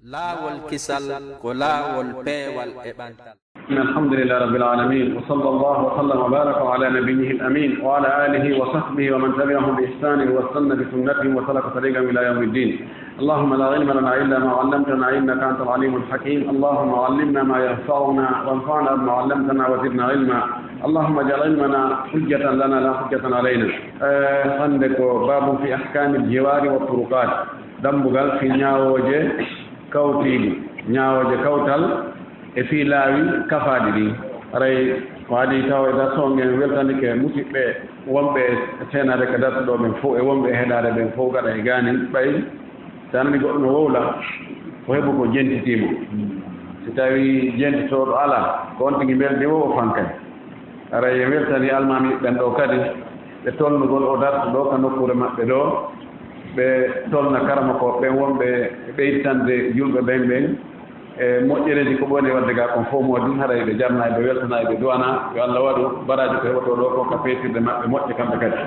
laawol kisal ko laawol peewal e ɓantal. الحمد لله رب العالمين وصلى الله وسلم وبارك على نبيه الأمين وعلى آله وصحبه ومن تبعهم بإحسانه واستنى بسنتهم وسلك طريقهم إلى يوم الدين. اللهم لا علم لنا إلا ما علمتنا إنك أنت العليم الحكيم. اللهم علمنا ما ينفعنا وانفعنا بما علمتنا وزدنا علما. اللهم اجعل علمنا حجة لنا لا حجة علينا. عندك باب في أحكام الجوار والطرقات. دمبغال في نياوجه كوتيل نياوجه كوتال e fi laawi kafaade ɗi aray waadi taw e darto ngen weltanike musidɓe wonɓe seenade ko dartuɗo ɓen fof e wonɓe heɗade ɓen fof gaɗa e gaani ɓay tanani goɗɗo no wowla ko heɓu ko jentitimo si tawi jentitoɗo ala ko on tigi mbelde wo o fankay aray weltani almami ɓen ɗo kadi ɓe tolnugol o dartuɗo ka nokkure maɓɓe ɗo ɓe tolna karama ko ɓen wonɓe ɓeytande julɓe ɓen e moƴƴereji ko ɓoni wadde ga kon fof moodi haray ɓe jarna ɓe weltana ɓe duwana yo Allah waɗu baraji ko heɓoto ɗo ko ka peetirde maɓɓe moƴƴe kamɓe kadi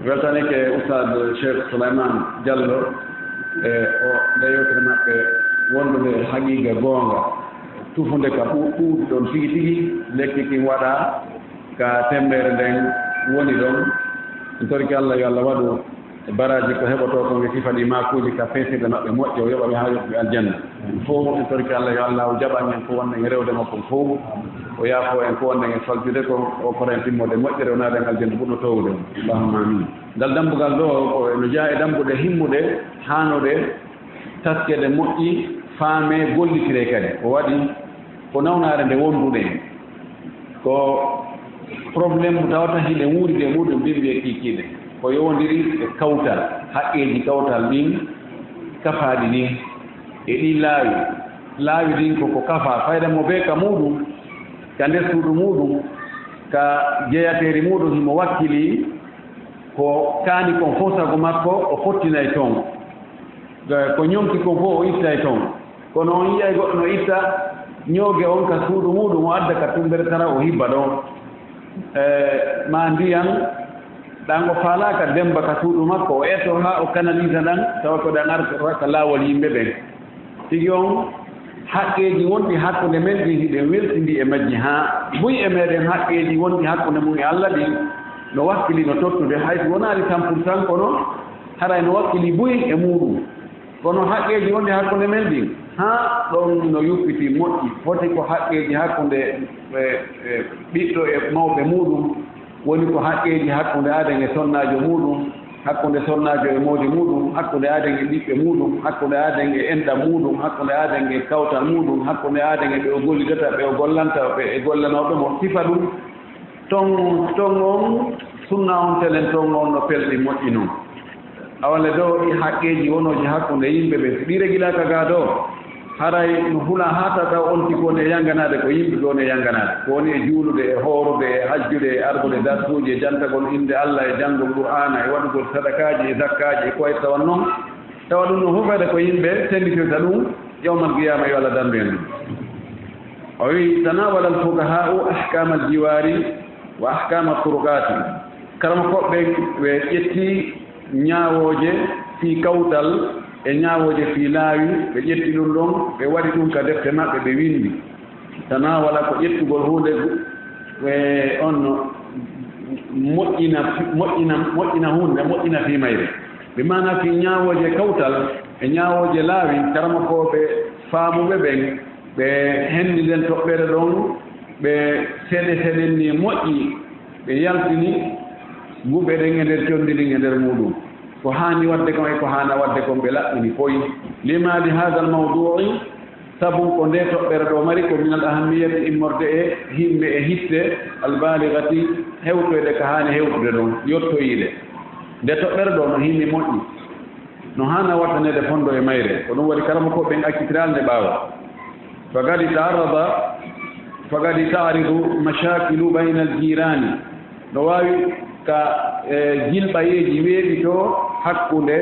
weltanike oustad cheikh Souleymane Diallo e o nde yewtere maɓɓe wondude haqiqa goonga tufunde ka ɓuuɗi ɗon tigi tigi lekki kin waɗa ka tembere nden woni ɗon en torki Allah yo Allah waɗu baraji ko heɓoto ko ɓe sifaɗi makuji ka peesirde maɓɓe moƴƴe o yoɓaɓe ha yoɓɓe aljanna fof en torki Allah yo Allah o jaɓan en ko wonde e rewde makko fof o yaafo en ko wonde e faljude ko o koren timmode moƴƴere o naade en aljanna ɓurno towde allahumma amin ngal dambugal ɗo ko no jaa e dambude himmude hanude taskede moƴƴi faame gollitire kadi o waɗi ko nawnare nde wonduɗen ko probléme mo tawata hiɗe wuuride muɗum mbimɓe e kikiɗe ko yowndiri e kawtal haqqeji kawtal ɗin kafaaɗi ɗin e ɗi laawi ɗin koko kafa fayda mo be ka muɗum ka nder suudu muɗum ka jeyateri muɗum himo wakkili ko kaani kon fof sago makko o fottinay toon ko ñomti kon fof o ittay toon kono on yiyay goɗɗo no itta ñooge on ka suudu muɗum o adda ka tumbere tara o hibba ɗon ma ndiyan ɗango faalaka demba ka suuɗu makko o etto ha o canalisa ɗan tawa ko ɗan arta ka laawol yimɓe ɓen tigi on haqqeji wonɗi hakkude men ɗin hiɗen weltindi e majji ha buy e meɗen haqqeji wonɗi hakkude mum e Allah ɗin no wakkili no tottude hayso wonaali 100% kono haray no wakkili buy e muɗum kono haqqeji wonɗi hakkude men ɗin ha ɗon no yuppiti moƴƴi foti ko haqqeji hakkude ɓiɗɗo e mawɓe muɗum woni ko haqqeji hakkude aden e sonnajo muɗum hakkude sonnajo e mawdi muɗum hakkude aden e ɓiɓɓe muɗum hakkude aden e enɗam muɗum hakkude aden e kawtal muɗum hakkude aden e ɓe o gollidata ɓe o gollanta ɓe e gollanoɓe mo sifa ɗum ton on sunna on telen ton on no pelɗi moƴƴi noon awale ɗo i haqqeji wonoji hakkude yimɓe ɓe so ɗi regilaka ga ɗo haray no hula hatata on tiko ne yanganade ko yimɓe ɗo ne yanganade ko woni e juulude e hoorude e hajjude e ardude darsuji e jantagol inde Allah e janngol qur'ana e waɗugol sadakaji e zakkaji e koye tawan noon tawa ɗum no hufede ko yimɓe senditirta ɗum yawmal qiyama yo Allah dandu en ɗum o wi tanawala al fuqaha'u ahkam al jiwari wa ahkam al turqati karama koɓɓe ɓe ƴetti ñaawoje fi kawtal e ñaawoje fi laawi ɓe ƴetti ɗum ɗon ɓe waɗi ɗum ka defte maɓɓe ɓe windi tanawala ko ƴettugol hunde e on moƴƴina hunde moƴƴina fi mayre ɓe mana fi ñaawoje kawtal e ñaawoje laawi karama ko ɓe faamuɓe ɓen ɓe henndiden toɓɓere ɗon ɓe seɗen ni moƴƴi ɓe yaltini guɓe ɗen e nder conndilin e nder muɗum ko haani wadde kon e ko haana wadde kon ɓe laɓɓini poyi lima li hada al mawdui sabu ko nde toɓɓere ɗo mari ko min al ahammiyati immorde e himɓe e hitte albaligati hewtoyde ko haani hewtude ɗon yottoyiide nde toɓɓere ɗo no himmi moƴƴi no haana wattanede fondo e mayre ko ɗum waɗi karama ko ɓen accitiral nde ɓaawa fagadi taaridu mashakilu bayna al jirani no waawi ka jilɓayeji weeɓi to hakkunde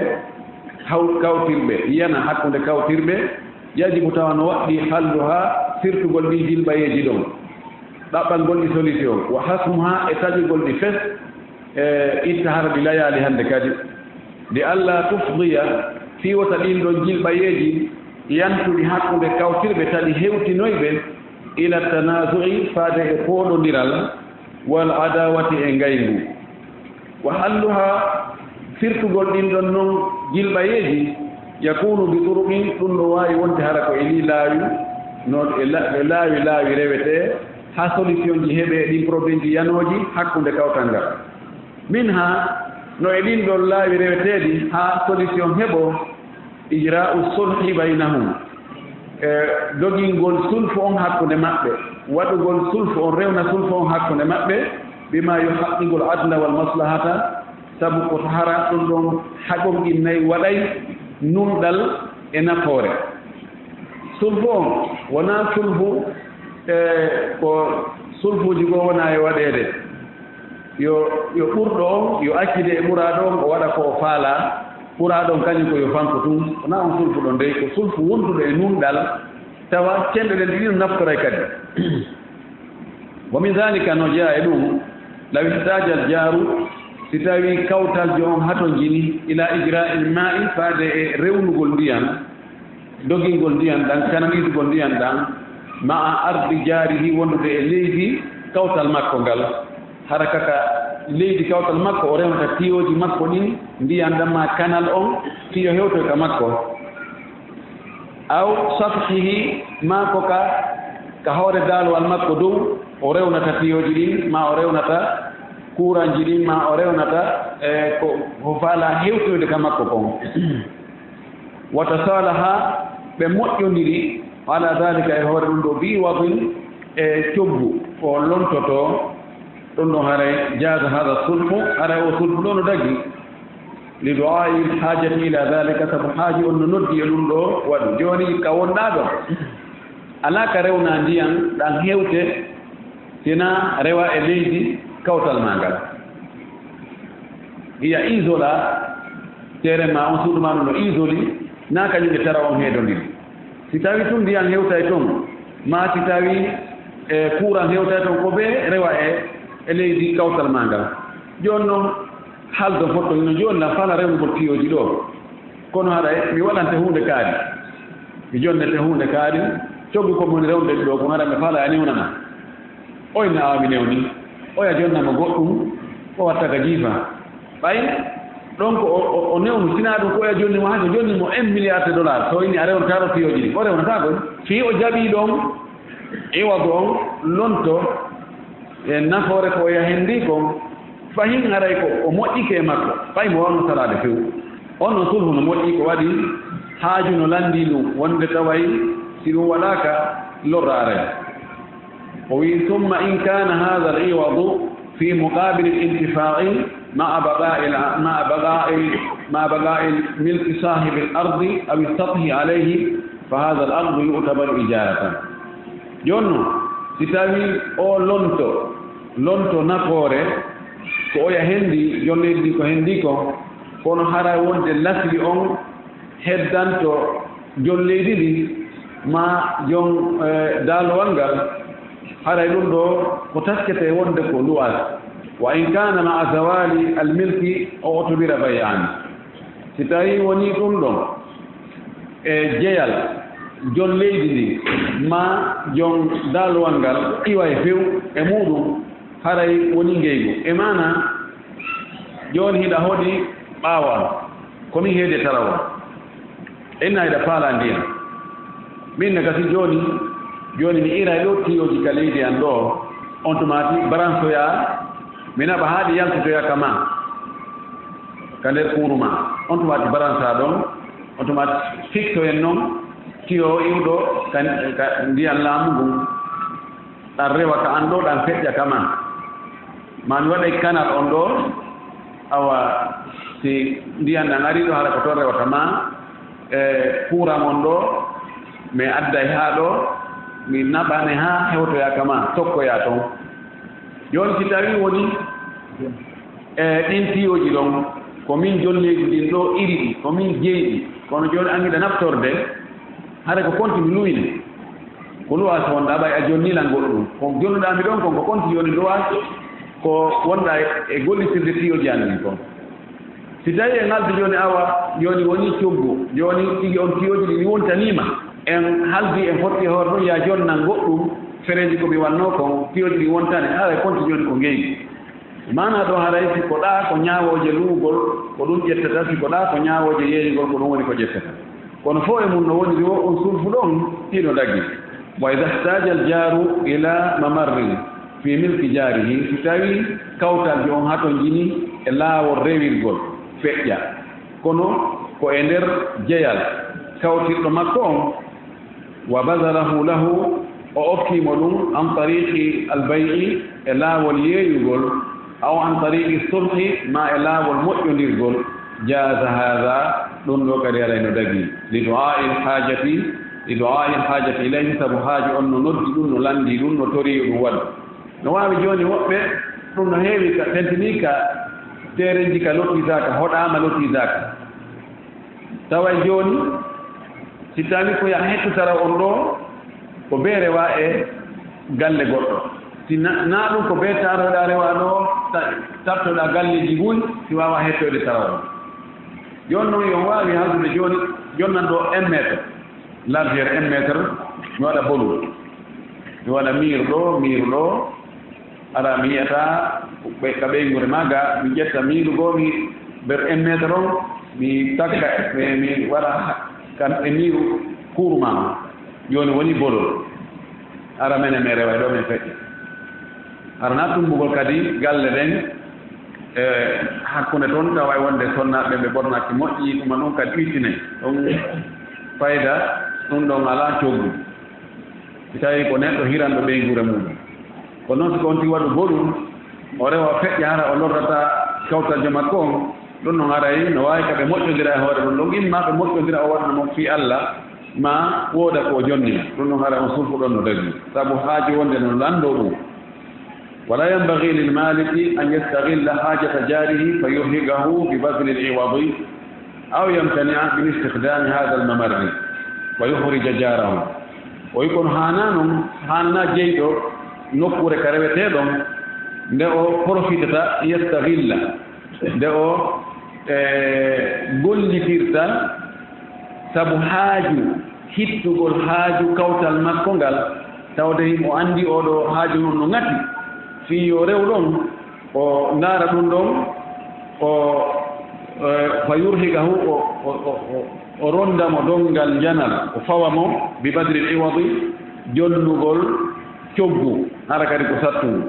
kawtirɓe yiyana hakkunde kawtirɓe yajibu tawa no waɗɗi halluha sirtugol ɗi jilɓayeji ɗon ɗaɓɓal gol ɗi solution wa hasmuha e taƴugol ɗi fes e itta hara ɗi layali hannde kadi nde Allah tufdiya fiwata ɗin ɗon jilɓayeji yantude hakkunde kawtirɓe tadi hewtinoyɓe ila tanazui faade e pooɗodiral wal adawati e ngayngu wa halluha firtugol ɗin ɗon noon jilɓayeeji yakunu bi turuqin ɗum ɗo waawi wonde hara ko e ni laawi noon e laawi rewete ha solution ji heɓe ɗin probléme ji yanooji hakkunde kawtal ngal min ha no e ɗin ɗon laawi reweteeɗi ha solution heɓo ijra'u sulhi baynahum dogingol sulfu on hakkunde maɓɓe waɗugol sulfu on rewna sulfu on hakkunde maɓɓe bima yuhaqqigol adla wal maslahata sabu ko hara ɗum ɗon haƙom innayi waɗay nunɗal e nafoore sulfu on wona sulfu ko sulfuji goo wona e waɗeede yo ɓurɗo on yo accide e ɓuraaɗo on o waɗa ko o faala ɓuraaɗo on kañum ko yo fanko tum wona on sulfu ɗon dey ko sulfu wonduɗo e nunɗal tawa cenɗe ɗen ɗiɗo naftoray kadi wa min dhalika no jeeya e ɗum law ihtajal jaaru si tawi kawtaljo on hato jini ila ijra'il ma'i faade e rewnugol ndiyan dogingol ndiyan ɗan kananidugol ndiyan ɗan ma'a ardi jaarihi wondude e leydi kawtal makko ngal hara kaka leydi kawtal makko o rewnata tiyoji makko ɗin ndiyan ɗan ma kanal on tiyo hewtoy ka makko aw safhihi ma ko ka hoore daalowal makko dow o rewnata tiyoji ɗin ma o rewnata kuranji ɗin ma o rewnata ko faala hewtoyde ka makko kon wata salaha ɓe moƴƴodiri ala dalika e hoore ɗum ɗo bi wadin e coggu o lontoto ɗum ɗon haray jaaga hada sulfu haray o sulfu ɗo no dagi li du'ai hajati ila dalika sabu haaji on no noddi e ɗum ɗo waɗu joni ka wonɗa ɗo ala ka rewna ndiyan ɗan hewte sina rewa e leydi kawtal ma ngal iya isola tere ma on suudu ma ɗum no isoli na kañum ɓe tara on heedondiri si tawi tun ndiyan hewtay toon ma si tawi e courant hewtay toon ko ɓe rewa e leydi kawtal ma ngal joni noon haldo fotto no joni la fala rewnugol tiyoji ɗo kono haɗa mi waɗante hunde kaari mi jonnete hunde kaari coggu ko moni rewnde ɗo ko haɗa mi fala a newnama oyna awa mi newni oya jonnama goɗɗum o watta ka jiifa ɓay ɗon ko o newnu sina ɗum ko oya jonni mo hajo jonni mo 1 milliard de dollars so inni a rewnataɗo tiyoji ɗi o rewnata ɗon fi o jaɓi ɗon iwago on lonto e nafoore ko oya hendi kon fahin haray ko o moƴƴike e makko ɓay mo wawno salade few on no sulhu no moƴƴi ko waɗi haaju no landi ɗum wonde taway si ɗum waɗaka lorra aray o wi summa in kana hada al iwadu fi muqabil al intifai مع بقاء ملك صاحب الأرض أو السطح عليه فهذا الأرض يعتبر إجارة جونو ستاوي أو لونتو نفوري ko oya hendi jolleedi ko hendi ko kono hara wonde lasli on heddanto jolleedi ɗi ma jon daalowal ngal haray ɗum ɗo ko taskete wonde ko luwas wa in kana ma zawali al milki o otobira bayan si tawi woni ɗum ɗon e jeyal jon leydi ndi ma jon daalowal ngal iwa e few e muɗum haray woni ngeygu e mana joni hiɗa hoɗi ɓaawa komi heede tarawa enna hiɗa faala ndiyan min ne kasi joni mi ira ɗo tiyoji ka leydi an ɗo on tumati baransoya mi naɓa haaɗi yaltotoya kama ka nder kuuruma on tumati baransa ɗon on tumati fixto en noon tiyo iwɗo ka ndiyan laamugu ɗan rewa ka an ɗo ɗan feƴƴa kama ma mi waɗay kanal on ɗo awa si ndiyan ɗan ari ɗo hara ko toon rewata ma e kuuram on ɗo mi adday haa ɗo mi naɓane haa hewtoya kama tokkoya toon joni si tawi woni e ɗin tiyoji ɗon ko min jolleji ɗin ɗo iri ɗi ko min jeyɗi kono joni angiɗa naftorde hara ko konti mi luyne ko luwas wonɗa ɓay a jonnilan goɗɗum ko jonnuɗami ɗon kon ko konti joni luwas ko wonɗa e gollitirde tiyoji an ɗin kon si tawi en haldi joni awa joni woni coggu joni tigi on tiyoji ɗi wontanima en haldi en fotti hoore ɗum ya jonnan goɗɗum fereji ko mi wanno kon tiyoji ɗi wontani haɗa konti joni ko ngeyi mana ɗo haray si ko ɗa ko ñawoje luugol ko ɗum ƴettata si ko ɗa ko ñawoje yeeyigol ko ɗum woni ko ƴettata kono fo e mum no woni ri o on sulfu ɗon ɗiɗo daggi wa ida htaja al jaru ila mamarrin fi milki jarihi si tawi kawtal jo on hato jini e laawol rewirgol feƴƴa kono ko e nder jeyal kawtirɗo makko on wa basalahu lahu o okkimo ɗum an tariqi albayi e laawol yeeyugol aw an tariqi sulhi ma e laawol moƴƴodirgol jaza hada ɗum ɗo kadi arayno dagi li du'ai lhajati ilayhi sabu haaji on no noddi ɗum no landi ɗum no tori ɗum waɗa no wawi joni woɓɓe ɗum no heewi ka tentini ka tereji ka lottisaka hoɗama lottisaka tawa joni si tawi ko yaha hettotara on ɗo ko be rewa e galle goɗɗo si na ɗum ko be taroɗa rewa ɗo tartoɗa galleji ɓuuri si wawa hettode tawa on joni noon yon wawi haldude joni jonnan ɗo 1 métre largeur 1 métre mi waɗa bolu mi waɗa miir ɗo ara mi yiyata ka ɓeygure maga mi ƴetta miirugo mi ber 1 métre on mi takka mi waɗa kan e miiru kuuruma joni woni bolol ara mene me rewa ɗo min feƴƴi ara na tumbugol kadi galle ɗen e hakkunde toon tawa wonde sonnaɓe ɓe ɓornaki moƴƴi ɗuma ɗum kadi ɓittine ɗum fayda ɗum ɗon ala coggu si tawi ko neɗɗo hiranɗo ɓeygure mum ko noon siko on tigi waɗu boɗum o rewa feƴƴa hara o lorrata kawtal makko on ɗum noon aray no wawi ka ɓe moƴƴodira e hoore ɗum ɗon imma ɓe moƴƴodira o waɗana mo fi Allah ma wooda ko jonnina ɗum noon hara on sulfu ɗon no dagi sabu haaji wonde no lando ɗum wala yanbaghi lil maliki an yastaghilla hajata jarihi fa yurhiqahu bi badli al iwadi aw yamtani'a min istikhdami hadha al mamarri wa yukhrija jarahu o yikon hanna jeyɗo nokkure ka reweteɗon nde o profitata yastaghilla nde o gollitirta sabu haaju hittugol haaju kawtal makko ngal tawde o andi oɗo haaju noon no ngati fi yo rew ɗon o ndaara ɗum ɗon o fa yurhigahu o rondamo dongal janal o fawamo bi badril iwadi jonnugol coggu hara kadi ko sattugu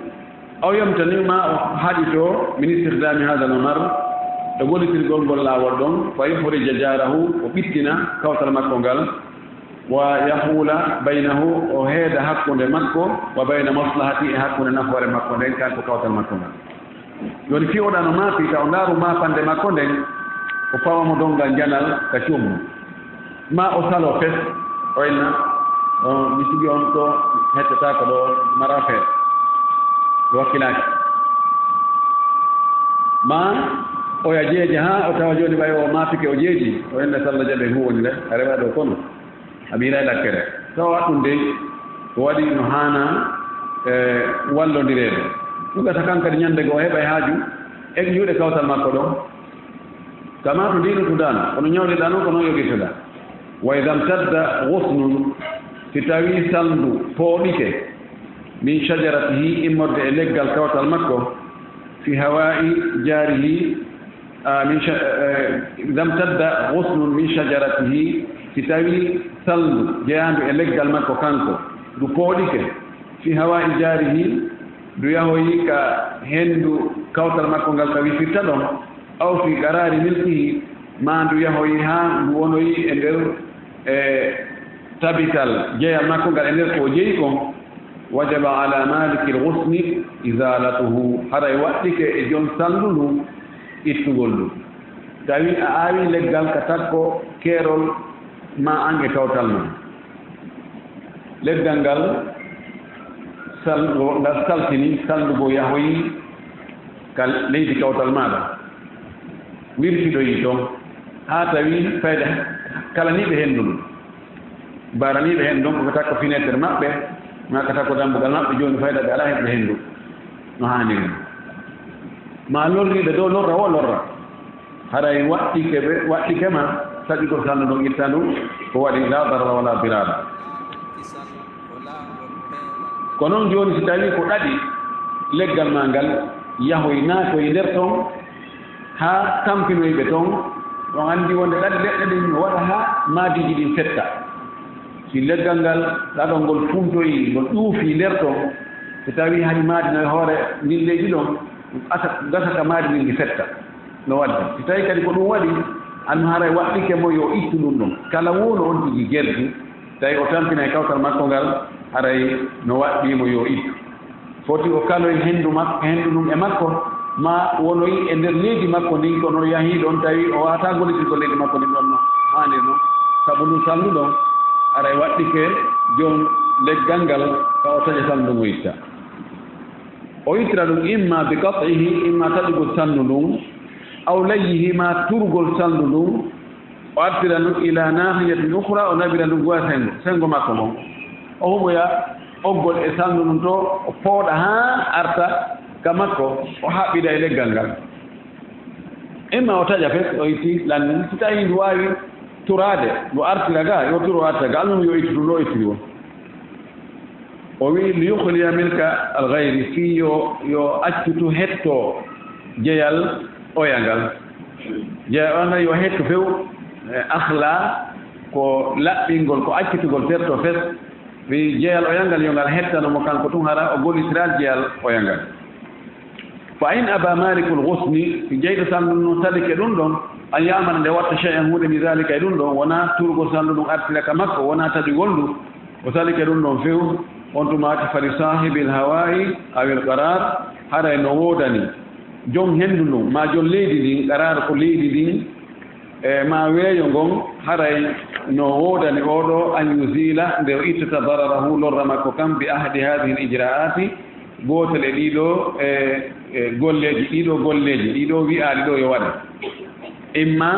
aw yamtanima o haɗi to min istihdami hada namar e gollitirgol ngol laawol ɗon fa yuhrija jarahu o ɓittina kawtal makko ngal wa yahula baynahu o heeda hakkunde makko wa bayna maslahati e hakkunde nafoore makko nden kanko kawtal makko ngal joni fi oɗano maapi ta o ndaaru maapande makko nden o fawamo dongal janal ka coggu ma o salo fes o enna mi sigi on ɗo hettata ko ɗo mara feere ɗo wakkilaki ma o ya jeeji ha o tawa joni ɓay o maapike o jeeji o enda sallah jaɓe huwoni nde a rewa ɗo kono a ɓiira e lakkere tawa ɗum de ko waɗi no hana wallodireede ɗugata kankadi ñande goo heɓa e haaju e juuɗe kawtal makko ɗon kama to ndinutuɗano kono ñawliɗa noon ko noon yogirtoɗa wa idam tadda gusnun si tawi saldu pooɗike min shajaratihi immorde e leggal kawtal makko fi hawa'i jarihi idam tadda gusnun min shajaratihi si tawi saldu jeyandu e leggal makko kanko du pooɗike fi hawa'i jarihi du yahoyi ka hendu kawtal makko ngal tawi firta ɗon aw fi qarari milkihi ma ndu yahoyi ha ndu wonoyi e nder tabital jeyal makko ngal e nder ko jeyi kon wajaba ala maliki lhusni isalatuhu haray waɗɗike e jon saldu ndu ittugol ndu tawi a aawi leggal ka takko keerol ma an e kawtal ma leggal ngal ngal saltini saldugo yahoyi ka leydi kawtal maɗa wirtiɗoyi toon ha tawi fayde kalaniɓe hen ɗum baraniɓe hen ɗon ko takko fenêtre maɓɓe ma ka takko dambugal maɓɓe joni fayda ɓe ala heɓɓe hen ɗum no haniri ma lorriɓe dow lorra o lorra haray waɗɗike ma taƴugol sandu ɗon itta ndu ko waɗi la darara wala dirara ko noon joni si tawi ko ɗaɗi leggal ma ngal yahoy naatoye nder toon ha tampinoyɓe toon on andi wonde ɗaɗi leɗɗe ɗin no waɗa ha maadiji ɗin fetta si leggal ngal ɗaɗol ngol funtoyi ngol ɗuufi nder toon so tawi hani maadino hoore ndin leydi ɗon gasata maadi ndin ndi fetta no wadde si tawi kadi ko ɗum waɗi anno haray waɗɗike mo yo ittu ɗum ɗon kala wuuno on tigi gerdi tawi o tampina e kawtal makko ngal haray no waɗɗimo yo ittu foti o kaloye henndu ɗum e makko ma wonoyi e nder leydi makko ndin kono yahii ɗon tawi o wawata gollitirgo leydi makko ndin ɗon no haani no sabu ɗum sallu ɗon aray waɗɗike jon leggal ngal ka o taƴa sallu ɗum o itta o ittira ɗum imma bi qat'ihi imma taƴugol sandu ɗum aw layyihi ma turgol sandu ɗum o artira ɗum ila nahiyatin ukhra o nabira ɗum goya sengo makko mon o huɓoya oggol e sandu ɗum to o pooɗa ha arta ka makko o haɓɓida e leggal ngal imma o taƴa fes o itti lanni si tawi ndu wawi turade ndu artira ga yo turo arta ga alnum yo ittu ɗum ɗo ittiri o o wi li yukhliya milka alghayri fi yo accutu hetto jeyal oyangal jeya ona yo hetto few akhla ko laɓɓingol ko accutugol terto fes wi jeyal oyangal yo ngal hettanomo kanko tun hara o gollitiral jeyal oyangal fa in aba malikul ghusni si jeyɗo sandu no sadike ɗum ɗon an yamana nde watta cheyan huɗe mi zalika e ɗum ɗon wona turgol sandu ɗum artira ka makko wona taƴugol ndu o sadike ɗum ɗon few on tumati fali sahibil hawayi awil qarar haray no wodani jom hendu ndun ma jom leydi ndin qarar ko leydi ndin e ma weeyo ngon haray no wodani oɗo an yusila nde o ittata dararahu lorra makko kam bi ahdi hadihi l ijra'ati gotel e ɗiɗo ɗiɗo golleji ɗiɗo wi'aɗi ɗo yo waɗa imma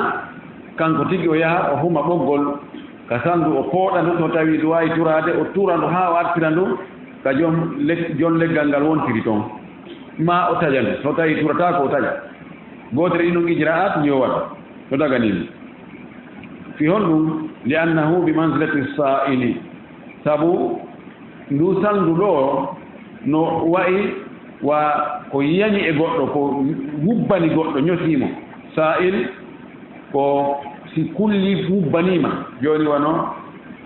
kanko tigi o yaha o huma ɓoggol ka sandu o pooɗa ndu so tawi ndu wawi turade o tura ndu ha o artira ndu ka jon leggal ngal wontiri toon ma o taƴa ndu so tawi turata ko o taƴa gotere ɗiɗon ijra'at yo waɗa to daganimi fi honɗum li annahu bi manzilati sa'ili sabu ndu sandu ɗo no wayi wa ko yañi e goɗɗo ko wubbani goɗɗo ñotimo sa'il ko si kulli wubbanima joni wano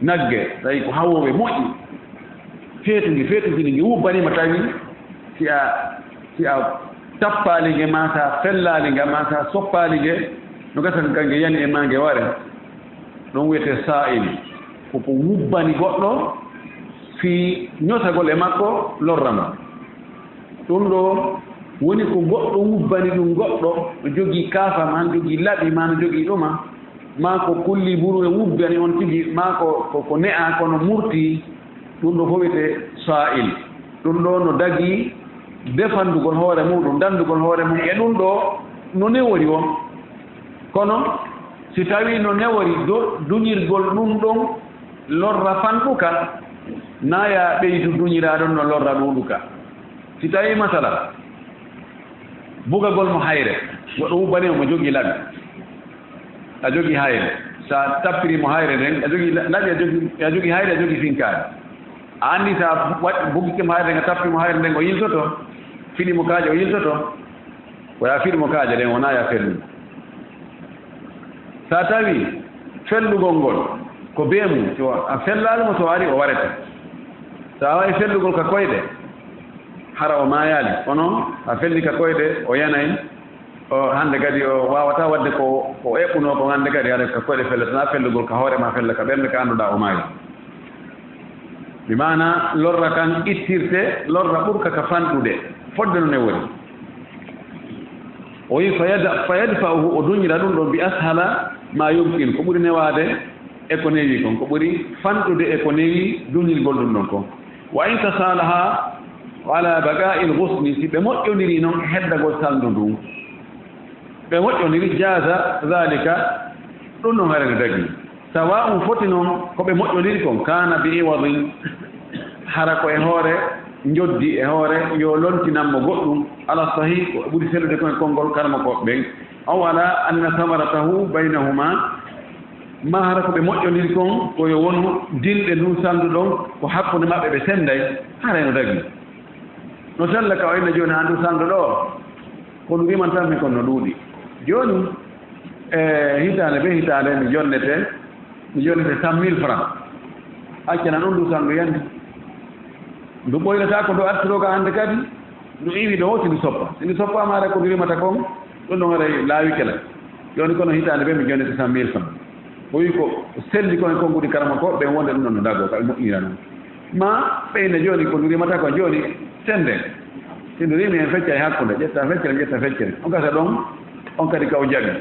nagge tawi ko hawoɓe moƴƴi feetudi ngi wubbanima tawi si a tappalige ma sa fellalige ma sa soppalige no gasata kange yani e mange ware ɗon wiyete sa'il koko wubbani goɗɗo fi ñotagol e makko lorrama ɗum ɗo woni ko goɗɗo wubbani ɗum goɗɗo no jogii kaafa ma no jogii laɓi ma no jogii ɗuma ma ko kulli buru e wubbani on tigi ma ko ne'a kono murti ɗum ɗo fof wiyete sa'il ɗum ɗo no dagi defandugol hoore muɗum dandugol hoore mum e ɗum ɗo no newori o kono si tawi no newori duñirgol ɗum ɗon lorra fanɗuka naya ɓeydu duñiraɗon no lorra ɗuɗuka si tawi masala bugagol mo hayre goɗɗo wubbani mo jogii laɓi a jogii hayre sa tappiri mo hayre nden a jogii laɓi a jogii hayre a jogii finkaade a anndi sa bugike mo hayre nga tappi mo hayre nden o yiltoto fiɗi mo kaaje o yiltoto oya fiɗi mo kaaje ɗen wona ya fellude sa tawi fellugol ngol ko beemum so a fellaalimo so ari o warete sa wawi fellugol ka koyɗe hara o maayaali kono a felli ka koyɗe o yanayi o hannde kadi o wawata wadde ko eɓɓuno ko hannde kadi hara ka koyɗe felletana fellugol ka hoore ma fella ka ɓernde ka annduɗa o maayi bi mana lorra kan ittirte lorra ɓurka ka fanɗude fodde no ne woni o wi fa yadfa'uhu o duñira ɗum ɗo bi ashala ma yumkin ko ɓuri newade e ko newi kon ko ɓuri fanɗude e ko newi duñirgol ɗum ɗon kon wa in tasalaha ala baga'il ghusni si ɓe moƴƴodiri noon heddagol saldu ndun ɓe moƴƴodiri jaza dhalika ɗum ɗon harene dagi sawa'un foti noon ko ɓe moƴƴodiri kon kana bi iwadin hara ko e hoore njoddi e hoore yo lontinanmo goɗɗum ala sahih ko ɓuri sellude kon e konngol karma koɓe ɓen aw ala anna samaratahu baynahuma ma hara ko ɓe moƴƴoniri kon koyo wonu dilɗe ndun sandu ɗon ko hakkude maɓɓe ɓe senday haray no dagi no tella ka o inna jooni ha ndu sandu ɗo kono wiman tan min kon no ɗuuɗi jooni hitande ɓe hitande mi jonnete 100 000 francs accana ɗum ndu sandu yandi ndu ɓoynata ko ndu artiroga hannde kadi ndu iwi ɗo hoti ndu soppa si ndu soppama ara ko ndu rimata kon ɗum ɗon aray laawi kela joni kono hitande ɓe mi jonnete 100 000 francs o wi ko selli kon e konngudi karama ko ɓen wonde ɗum ɗon no dago kaɓe moƴƴira noon ma ɓeyne joni ko ndu rimata ko joni sende si ndu rimi en fecca e hakkude ƴetta feccere ƴetta feccere on gasa ɗon on kadi kaw jaɓi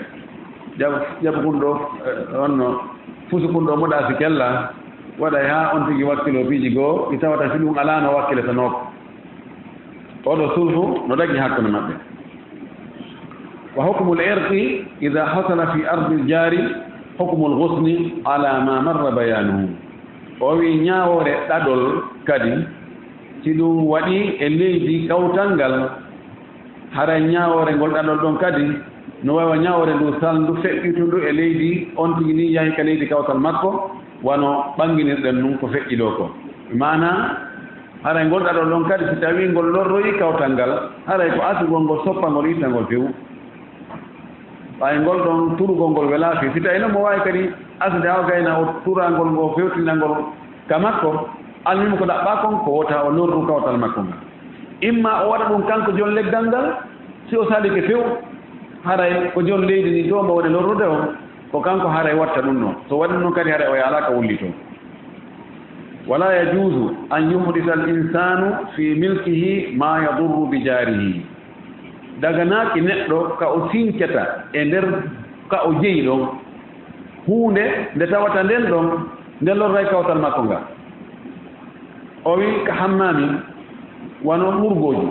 jaɓu kun ɗo onno fusu kun ɗo moɗa si kella waɗa ha on tigi wakkilo piiji goo ɗi tawata si ɗum alano wakkile to nooko oɗo sulhu no dagi hakkude maɓɓe wa hukmu l irqi ida hasala fi ardi l jari hukmu l husni ala ma marra bayanuhu o wi ñawore ɗaɗol kadi si ɗum waɗi e leydi kawtal ngal hara ñawore ngol ɗaɗol ɗon kadi no wawa ñawore ndu salndu feƴƴitundu e leydi on tigi ni yahi ka leydi kawtal makko wano ɓanginirɗen nun ko feƴƴi ɗo ko mana haray ngol ɗaɗol ɗon kadi si tawi ngol lorroyi kawtal ngal haray ko asugol ngol soppangol ittangol few ɓay ngol ɗon turugol ngol wela fe si tawi noon mo wawi kadi asde haw gayna o turangol ngo fewtinangol ka makko almimo ko ɗaɓɓa kon ko wota o lorru kawtal makko ngal imma o waɗa ɗum kanko jon leggal ngal si o salike few haray ko jon leydi ni to mbo woni lorrude o ko kanko haray watta ɗum noon so waɗi noon kadi haray o yaala ka wulli toon wala yajuzu an yuhdisa al insanu fi milkihi ma yadurru bi jarihi daganaki neɗɗo ka o sinketa e nder ka o jeyi ɗon hunde nde tawata nden ɗon nde lorray kawtal makko ngal o wi ka hammami wano hurgoji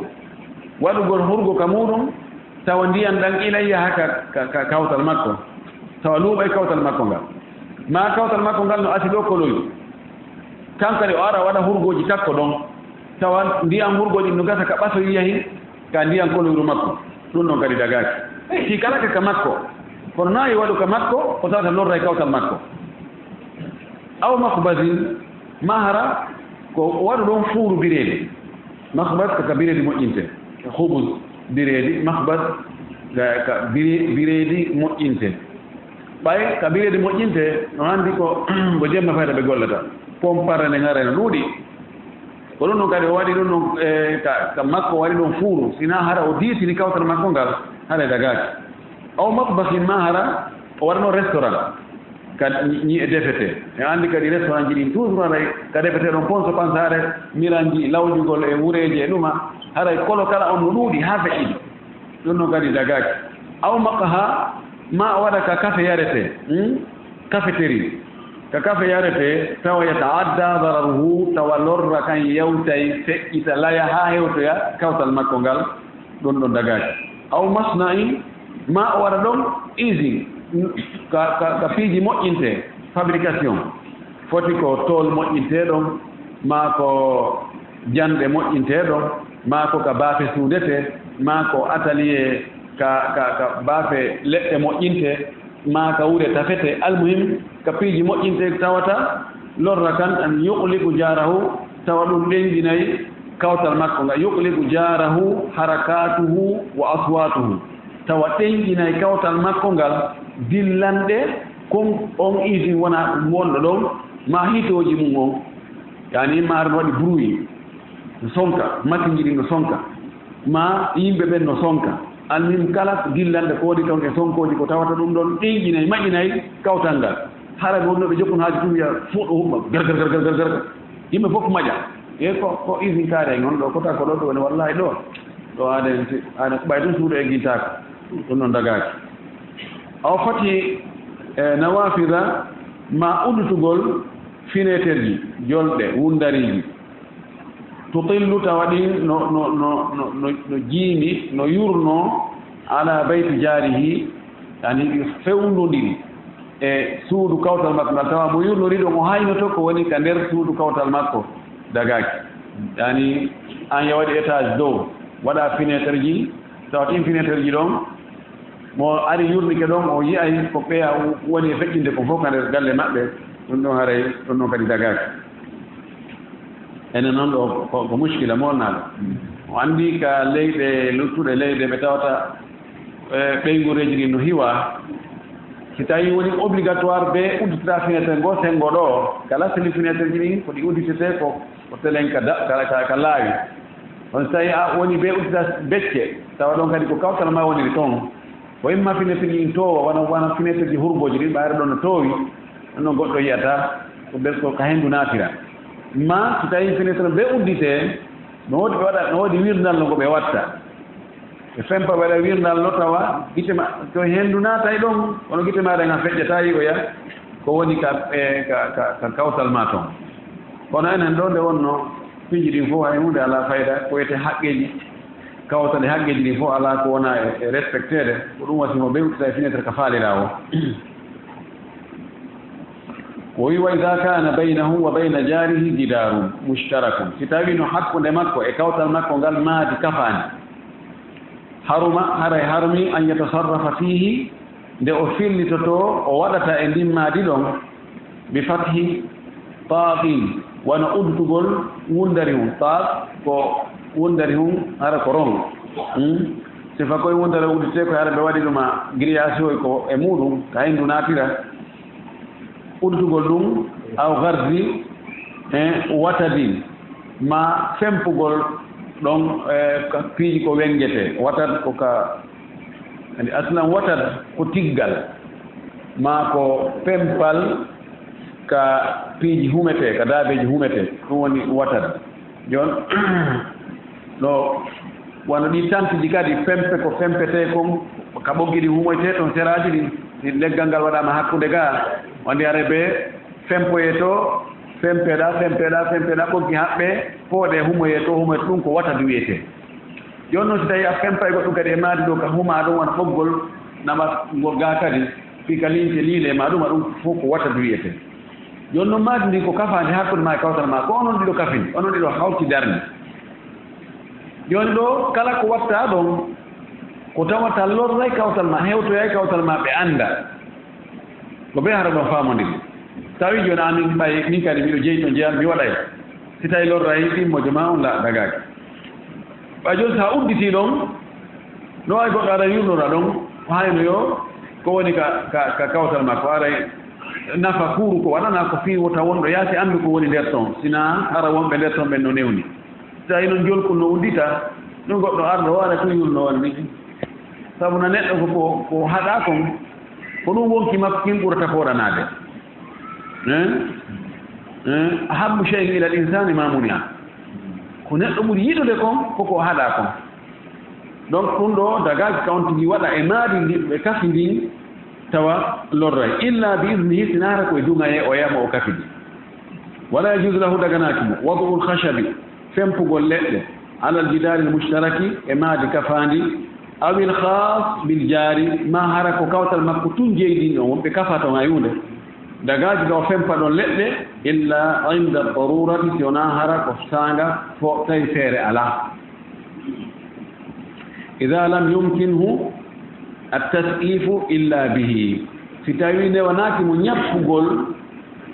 waɗugol hurgo ka muɗum tawa ndiyan ɗan ilayya ha ka kawtal makko tawa luuɓa e kawtal makko ngal ma kawtal makko ngal no asi ɗo koloyi kankadi o ara waɗa hurgoji takko ɗon tawa ndiyan hurgoji no gasa ka ɓasoyi yahi ka ndiyan koloyru makko ɗum ɗon kadi dagaki si kala ka makko kono nayi waɗu ka makko o tawata lorra e kawtal makko aw makbasin mahara ko waɗu ɗon fuuru bireedi makbas kaka bireedi moƴƴinte hubus bireedi makbas ka bireedi moƴƴinte ɓay ka bireedi moƴƴinte no anndi ko ko jemma fayda ɓe gollata pompare nde ngare no ɗuuɗi ko ɗum ɗum kadi o waɗi ɗum ɗum ka makko waɗi ɗum fuuru sina hara o diitini kawtal makko ngal hara dagaaki aw makbasin ma hara o waɗano restaurant ka ñi'e defete e anndi kadi restaurant ji ɗin toujours haray ka defete ɗon pon so pansare miranji lawƴugol e wureeji e ɗuma haray kolo kala on no ɗuuɗi haa feƴƴiɗi ɗum ɗon kadi dagaaki aw maqaha ma o waɗa ka kafe yarete cafétérie ka kafe yarete tawa yataadda dararuhu tawa lorra kan yewtay feƴƴita laya haa hewtoya kawtal makko ngal ɗon ɗon dagaaki aw masna'in ma o waɗa ɗon usine ka piiji moƴƴinte fabrication foti ko tool moƴƴinteɗon ma ko janɗe moƴƴinteɗon ma ko ka baafe suudete ma ko atelier ka baafe leɗɗe moƴƴinte ma ka wure tafete almuhim ka piiji moƴƴinte tawata lorra kan an yuqliqu jarahu tawa ɗum ɗenɗinayi kawtal makko nga yuqliqu jarahu harakatuhu wa aswatuhu tawa ɗenɗinayi kawtal makko ngal dillanɗe kon on usine wona wonɗo ɗon ma hitoji mum on yani ma aɗa waɗi bruit no sonka machine ji ɗi no sonka ma yimɓe ɓen no sonka almim kala dillanɗe ko waɗi ton e sonkoji ko tawata ɗum ɗon ɗenƴinayi maƴinayi kawtal ngal hara ɓe wonnoɓe jokkon haaji tum wiya fuuɗo humma gargargargargar yimɓe fof maƴa e ko usine kaare noon ɗo kota ko ɗo ɗo woni wallahi ɗo aɗa ɓay ɗum suuɗo e guintako ɗum noon dagaki aw foti nawafida ma uddutugol fenêtre ji jolɗe wundariji tutillu tawaɗi no jiimi no yurno ala bayti jarihi yani fewnodiri e suudu kawtal makko ngal tawa mo yurnori ɗo mo haynoto ko woni ka nder suudu kawtal makko dagaki yani an yawaɗi étage dow waɗa fenêtre ji tawa ɗin fenêtre ji ɗon mo ari yurnike ɗon o yiyay ko ɓeya woni e feƴƴinde ko fof ka nder galle maɓɓe ɗum ɗon haray ɗum ɗon kadi dagaki ene noon ɗo ko muskila molnaɗo o anndi ka leyɗe luttuɗe leyɗe ɓe tawata ɓeygureji ɗi no hiwa si tawi woni obligatoire ɓe udditata fenêtre ngo sengo ɗo kala seli fenêtre ji ɗi ko ɗi udditete ko telen ka laawi on so tawi a woni ɓe uddita becce tawa ɗon kadi ko kawtal ma woniri toon ko imma fenêtre ji in towa wana fenêtre ji hurgoji ɗin ɓayre ɗon no towi ɗon goɗɗo yiyata ko ɓes ko ka henndu naatira ma so tawi fenêtre ɓe uddite no woodi ɓe waɗa no woodi wirdal no ko ɓe watta ɓe fempa waɗa wirdal no tawa gite ma to henndu naatay ɗon kono gite maɗa nga feƴƴata yiyoya ko woni ka kawtal ma toon kono enen ɗo nde wonno piiji ɗin fof hay hunde ala fayda ko wiyete haqqeji kawtal e haqqeji ɗin fof ala ko wona e respectede ko ɗum wasi mo ɓe uddita e fenêtre ka faalira o وي وإذا كان بينه وبين جاره جدار مشترك ستابين حق لمكو إكوت المكو قال ما دكفاني حرمي أن يتصرف فيه لأفل لتتو وودت إندين ما دلهم بفتح طاقين ونعود تقول وندرهم طاق وندرهم هذا كورون سفاكوي وندرهم ودتكو هذا بوادي لما جرياسيو إكو أمودهم كاين دوناتيرا uddugol ɗum aw gardi watadin ma fempugol ɗon piiji ko wengete watad ko ka andi aslan watad ko tiggal ma ko pempal ka piiji humete ka daabeji humete ɗum woni watad jon ɗo wano ɗi tampiji kadi fempe ko fempete kon ka ɓoggiɗi humoyte ɗon seraji ɗi leggal ngal waɗama hakkude ga wandi are ɓe fempoye to fempeɗa ɓoggi haɓɓe pooɗe humoye to ɗum ko watadu wiyete joni noon si tawi a fempay goɗɗum kadi e maadi ɗo ka huma ɗum wona ɓoggol nama ngol ga kadi fika liñte liile ma ɗum fof ko watadu wiyete joni noon maadi ndi ko kafande hakkude ma e kawtal ma ko onon ɗiɗo kafini onon ɗiɗo hawti darni joni ɗo kala ko watta ɗon ko tawata lorray kawtal ma hewtoya kawtal ma ɓe anda ko ɓe hara ɗon famodiri tawi joni amin ɓay min kadi mbiɗo jeeyi to jeeyan mi waɗay si tawi lorray ɗimmojo ma on dagaki ɓay joni sa udditi ɗon no ay goɗɗo ara yurnora ɗon hayno yo ko woni ka kawtal ma ko aray nafa kuuru ko waɗana ko fii wota wonɗo yaasi anndu ko woni nder toon sina hara wonɓe nder toon ɓen no newni si tawi noon jolkol no uddita ɗum goɗɗo arɗo o ara ko yurno wonni sabu no neɗɗo ko haɗa kon ko ɗum wonki makko kin ɓurata foɗanade ahabbu cheyin ila l insani mamuni a ko neɗɗo ɓuri yiɗude kon koko haɗa kon donc ɗum ɗo dagaki kawntigi waɗa e maadi ndi ɓe kafi ndin tawa lorray illa bi idnihi sinara koye dungaye o yama o kafidi wala yajuse lahu daganaki mo wadu l hachabi fempugol leɗɗe alal jidari l mustaraki e maadi kafandi awil khas bil jari ma hara ko kawtal makko tun jeydin ɗon wonɓe kafata ma yunde dagaji ga o fempa ɗon leɗɗe illa inda darurati si wona hara ko sanga fo tawi feere ala ida lam yumkinhu attasqifu illa bihi si tawi nde wonaki mo ñappugol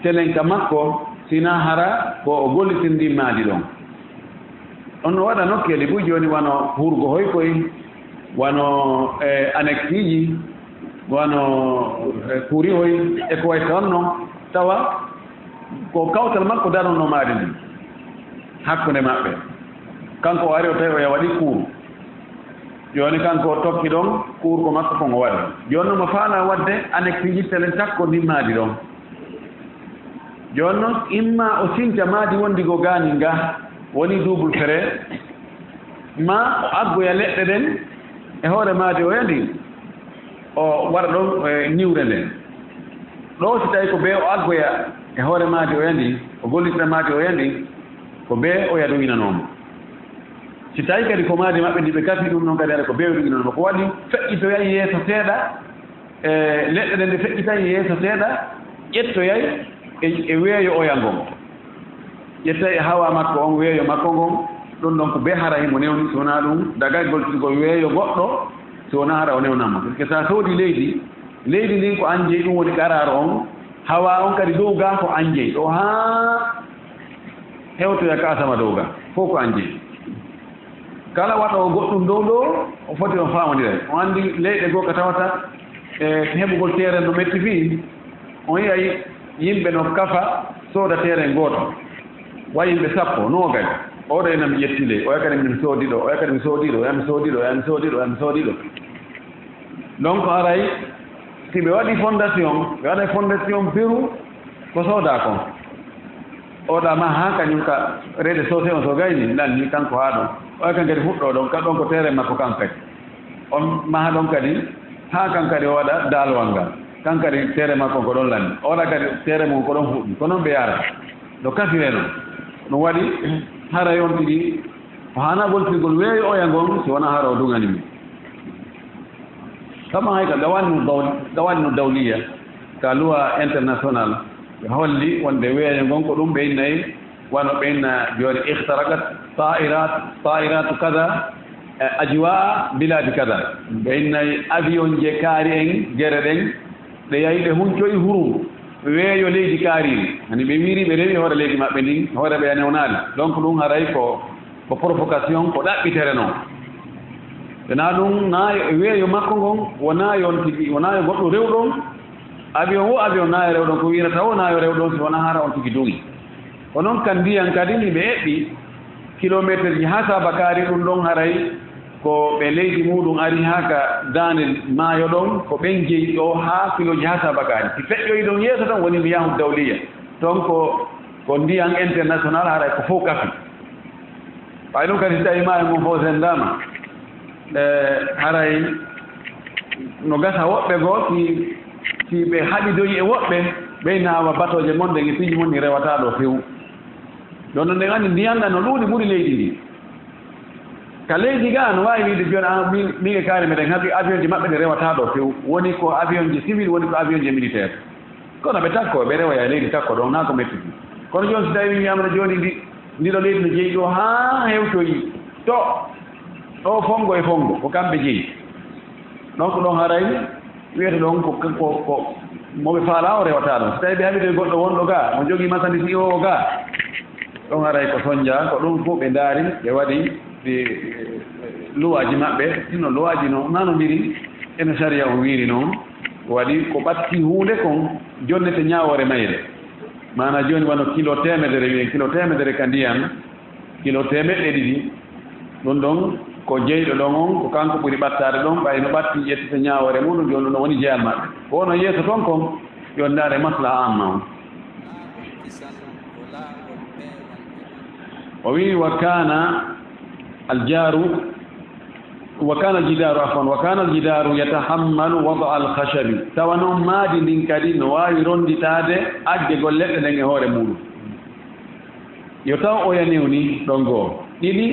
telenka makko sina hara ko o gollitindi maadi ɗon on no waɗa nokkeli buy joni wano hurgo hoy koye wano annexe ji wano kuuri hoy e ko way toon noon tawa ko kawtal makko daronno maadi ndi hakkunde maɓɓe kanko o ari o tawi o ya waɗi cours joni kanko o tokki ɗon cours ko makko kon o waɗi joni noon mo faala wadde annexe ji telen takko ndi maadi ɗon joni noon imma o sinca maadi wondigo gaani nga woni double frais ma o aggoya leɗɗe ɗen e hoore maadi o yandi o waɗa ɗon niwre nden ɗo si tawi ko ɓe o aggoya e hoore maadi o yandi o gollitira maadi o yandi ko ɓe o yaɗu winanomo si tawi kadi ko maadi maɓɓe ndi ɓe kafi ɗum noon kadi ara ko ɓe o winanomo ko waɗi feƴƴitoyay yeeso seeɗa e leɗɗe ɗen nde feƴƴitay yeeso seeɗa ƴettoyay e weeyo oya ngon ƴettay e hawa makko on weeyo makko ngon ɗum ɗon ko ɓe hara himo newni so wona ɗum dagay goltirgol weeyo goɗɗo so na hara o newnama parce que sa soodi leydi ndin ko anje ɗum woni qararo on hawa on kadi dow ga ko anje ɗo ha hewtoya ka asama dow ga fof ko anje kala waɗo goɗɗum dow ɗo o foti on famodira o andi leyɗe goo ka tawata e heɓugol terrain no metti fi on yiyay yimɓe no kafa sooda terrain gooto way yimɓe sappo noogay oɗo enami ƴettile oya kadi min soodi ɗo oya kadi mi soodi ɗo yami soodi ɗo yami soodi ɗo yami soodi ɗo donc aray si ɓe waɗi fondation ɓe waɗa fondation beru ko sooda kon oɗa ma ha kañum ka reede sosé on so gayni nanni kanko ha ɗon oya kan kadi fuɗɗo ɗon ɗon ko terrain makko kan kadi on maha ɗon kadi ha kan kadi o waɗa daalwal ngal kan kadi terrain makko ko ɗon lanni oɗa kadi terrain mum ko ɗon fuɗɗi ko noon ɓe yara no kasire noon ɗum waɗi hara yon tigi ko hana golfigol weeyo oya ngon si wona hara o dugani min kama hay ka gawani no dawliya ka loi international ɓe holli wonde weeyo ngon ko ɗum ɓeynayi wano ɓeyna joni ihtarakat tairatu kada ajwa biladi kada ɓeynayi avion je kaari en gere ɗen ɗe yahi ɓe huncoyi hurum weeyo leydi kaariri hani ɓe wiri ɓe rewi hoore leydi maɓɓe ndin hoore ɓe newnaali donc ɗum haray ko provocation ko ɗaɓɓitere noon wona ɗum na weeyo makko ngon wona yon tigi wona yo goɗɗo rewɗon avion wo avion nayo rewɗon ko wirata o nayo rewɗon si wona hara on tigi dugi ko noon kan ndiyan kadi ni ɓe eɓɓi kilométre ji ha saba kaari ɗum ɗon haray ko ɓe leydi muɗum ari ha ka daande maayo ɗon ko ɓen jeyi ɗo ha kiloji ha saba kaari si feƴƴoyi ɗon yeeso tan woni mbiyahu dawliya toon ko ndiyan international haray ko fof kafi ɓay ɗum kadi si tawi maayo mum fof sendama haray no gasa woɓɓe goo si ɓe haɗidoyi e woɓɓe ɓey nawa batoje mon ɗen e piiji mon ɗi rewata ɗo few ɗon no nden anndi ndiyanɗa no ɗuuɗi ɓuri leydi ndi ka leydi ga no wawi wiide joni min e kaari meɗen haɓi avion ji maɓɓe ɗe rewata ɗo few woni ko avion ji civil woni ko avion ji militaire kono ɓe takko ɓe rewoya leydi takko ɗon na ko mettiti kono joni so tawi wiyamata joni ndiɗo leydi no jeeyi ɗo ha hewtoyi to ɗo fongo e fongo ko kamɓe jeeyi donc ɗon haray wiyata ɗon ko moɓe faala o rewata ɗon so tawi ɓe haɓide goɗɗo wonɗo ga mo jogui masandi si o ga ɗon haray ko soñdia ko ɗum fof ɓe daari ɓe waɗi luwaji maɓɓe sino luwaji no nanomiri eno saria o wiiri noon waɗi ko ɓatti hunde kon jonnete ñawore mayre mana joni wano kilo temedere wiyen kilo temedere ka ndiyan kilo temeɗɗe ɗiɗi ɗum ɗon ko jeyɗo ɗon on ko kanko ɓuri ɓattade ɗon ɓay no ɓatti ƴettita ñawore muɗum joni no woni jeyal maɓɓe ko wono yeeso toon kon yo ndaare maslaha amma on o wi wa kana الجدار وكان الجدار يتحمل وضع الخشب توانو مادي دين كادي no wawi ronditade agge gollede den e hoore muɗum yo taw o yanewni ɗon goo ɗiɗi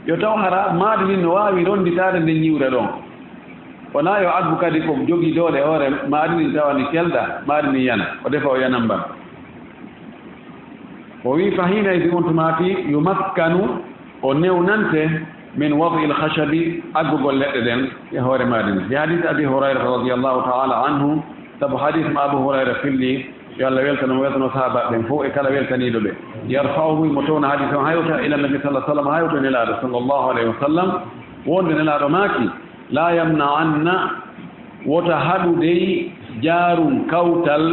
yo taw hara maadi din no wawi ronditade nde ñiwre ɗon wona yo aggu kadi ko jogi doole hoore maadi din tawani kelɗa maadi din yana o defa o yanan ban o wi fa hina idi on tumati yumakkanu o newnante min wadi il khashabi aggugol leɗɗe ɗen e hoore maadi ni fi hadith abi hurayrata radiallahu taala anhu sabu hadith ma abu hurayra filli yo allah weltano weltano sahaba ɓen fof e kala weltaniɗo ɓe yarfa'uhu mo towna hadith o hayota ila nabi sallah sallam hayota nelaɗo sallllahu alayhi wa sallam wonde nelaɗo maaki la yamna anna wota haɗudey jaarum kawtal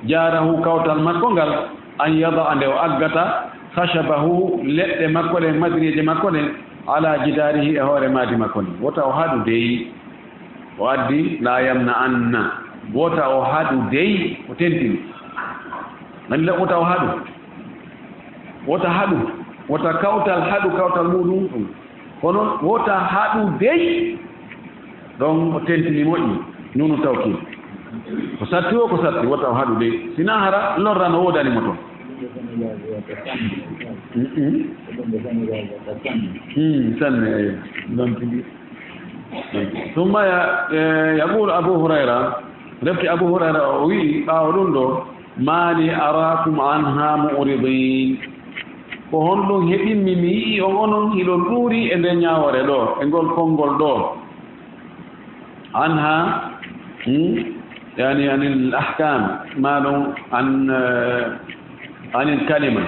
jaarahu kawtal makko ngal an yada nde o aggata khashabahu leɗɗe makko ɗen madriyeje makko ɗen ala jidarihi e hoore maadi makko ni wota o haɗu dey o addi la yamna anna wota o haɗu dey o tentini nandi wota o haɗu wota kawtal haɗu kawtal muɗum ɗum kono wota haɗu dey ɗon o tentini moƴƴi nunu tawki ko satti o ko satti wota o haɗu dey sina hara lorra no wodanimo toon sanne eyi noon tigi summa yaqulu abu hurayra refti abu hurayra o wi ɓaawo ɗum ɗo mali arakum anha mu'ridin ko honɗum heɓinmi mi yii on onon hiɗon ɗuuri e nde ñaawore ɗo e ngol konngol ɗo عنها يعني عن الأحكام مالو عن الكلمة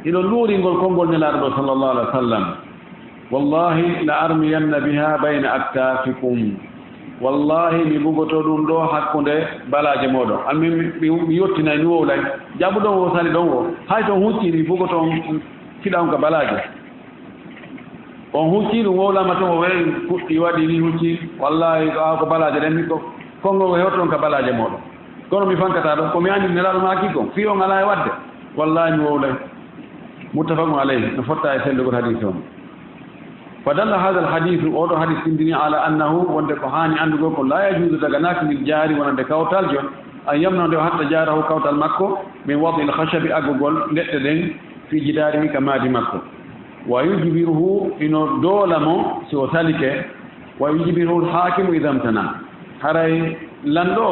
إلى النور يقول كونغول نلارد صلى الله عليه وسلم والله لأرمين بها بين أكتافكم والله ببغتو دون دو حقونde balaje modo almi mi yottina ni wo lay jabudo wo sali don wo hayto hucci ni bugotto fidan ka balaje on hucci dum wo lama to we futti wadi ni hucci wallahi ko balaje den ko kongo we hoton ka balaje modo kono mi fankata do ko mi andi nelal maki ko fi on ala wadde wallahi ni wo lay muttafaqun alayhi no fotta e sendo ko hadith on فدل هذا الحديث أو حديث سندني على أنه وندك هاني عنده يقول لا يجوز تجناك للجاري وندك كوتال جون أن يمنع له حتى جاره كوتال مكو من وضع الخشب أقول لتدين في جداره كما دي مكو ويجبره إنه دولمو سوى ذلك ويجبره الحاكم إذا امتنع هراي لندو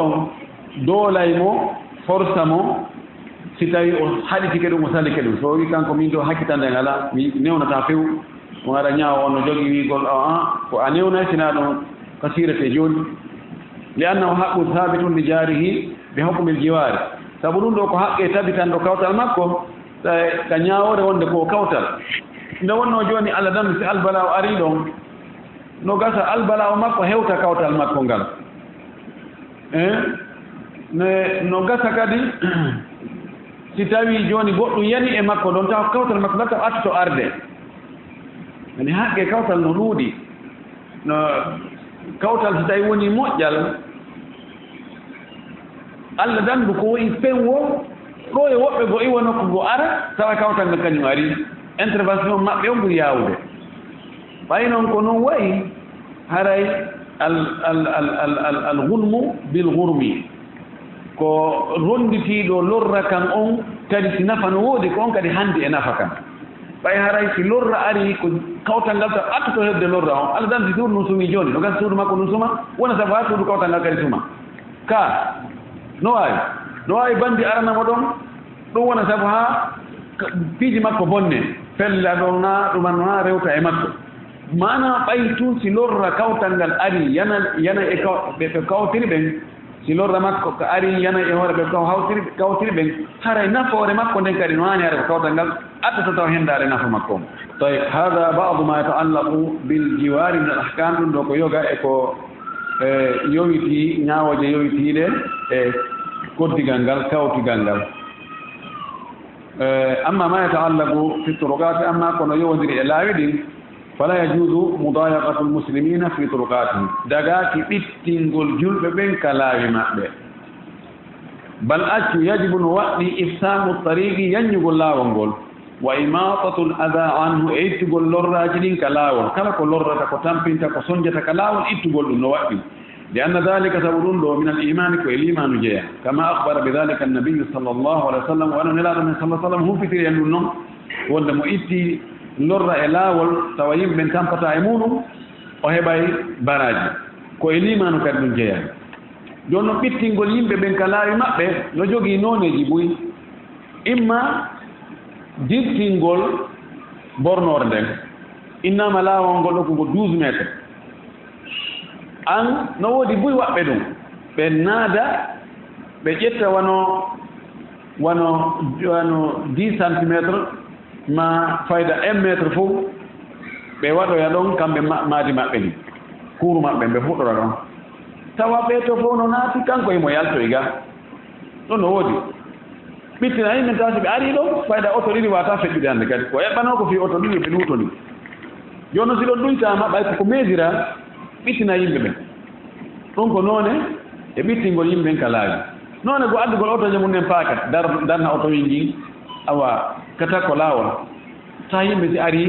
دولايمو فرسمو ستاي حديث كده مسالك كده سوى كان كميندو حكي تندعلا نيونا تافيو wala nyaawo no jogi wi gol ko anewna sinado kasirate joni lianna haqqu thabitun li jarihi bi hukm al jiwar sabudun do ko haqqe tabitan do kawtal makko ka nyaawore wonde ko kawtal nda wonno joni alla dan si albala o ari don no gasa albala o makko hewta kawtal makko ngal ne no gasa kadi si tawi joni goddu yani e makko don taw kawtal makko lata atto arde ani haqqe kawtal no luudi no kawtal so tawi woni moƴƴal Allah dandu ko woni penwo ɗo e woɓɓe go iwa nokku go ara tawa kawtal ngal kañum ari intervention maɓɓe o ɓuri yawde ɓay noon ko noon wayi haray al gunmu bil gurmi ko ronditiiɗo lorra kan on kadi si nafa no woodi ko on kadi handi e nafa kan ɓay haray si lorra ari ko kawtal ngal taw attoto hedde lorra on Allah dan si suudu num sumi joni no gas suudu makko num suma wona sabu ha suudu kawtal ngal kadi suma ka no wawi bandi aranamo ɗon ɗum wona sabu ha piiji makko bonne fella ɗon na ɗuman ha rewta e makko mana ɓay tun si lorra kawtal ngal ari yana e ɓe kawtiri ɓen si lorra makko ko ari yana e hoore ɓe kawtiri ɓen haray nafoore makko nden kadi no hani ara ko kawtal ngal attoto taw hendare nafa makko طيب هذا بعض ما يتعلق بالجوار من الأحكام ɗum ɗo ko yoga e ko yowiti ñaawoje yowitiiɗe e koddigal ngal kawtigal ngal amma ma yata'allaqu fi turuqat amma kono yowondiri e laawi ɗin fala yajuzu mudayaqatu almuslimina fi turuqatihim dagaki ɓittingol julɓe ɓen ka laawi maɓɓe bal accu yajibu no waɗɗi ifsamu tariqi yanñugol laawol ngol wa imatatul ada anhu e ittugol lorraji ɗin ka laawol kala ko lorrata ko tampinta ko sonjata ka laawol ittugol ɗum no waɗɗi لأن ذلك سبب من الإيمان والإيمان جاء كما أخبر بذلك النبي صلى الله عليه وسلم وأنا نلا من صلى الله عليه وسلم هم في تري أنهم ولا مؤتي لر إلى والتويم من تام فتايمون وهباي براج كإيمان كذب جاء جون بيتين قليم بين كلام ما به نجوجي نونه جبوي إما ديتين قل برنوردن إنما لا وانقول لكم 12 متر an no wodi buy wabbe dum be nada be jetta wano 10 cm ma fayda 1 metre fu be wado ya don kambe maadi mabbe ni kuru mabbe be fudoro don tawa be to fo no naati kanko e mo yalto iga non no wodi bitina ina taasi be ari do fayda auto didi wata feddi ande kadi ko e bano ko fi auto didi be luto ni jono silo duita ma bay ko mesira bitina yimbe ben don ko none e bitingol yimbe en kalaaji none go addugol auto jamun nen paaka darna auto yingi awa kata ko lawol ta yimbe si ari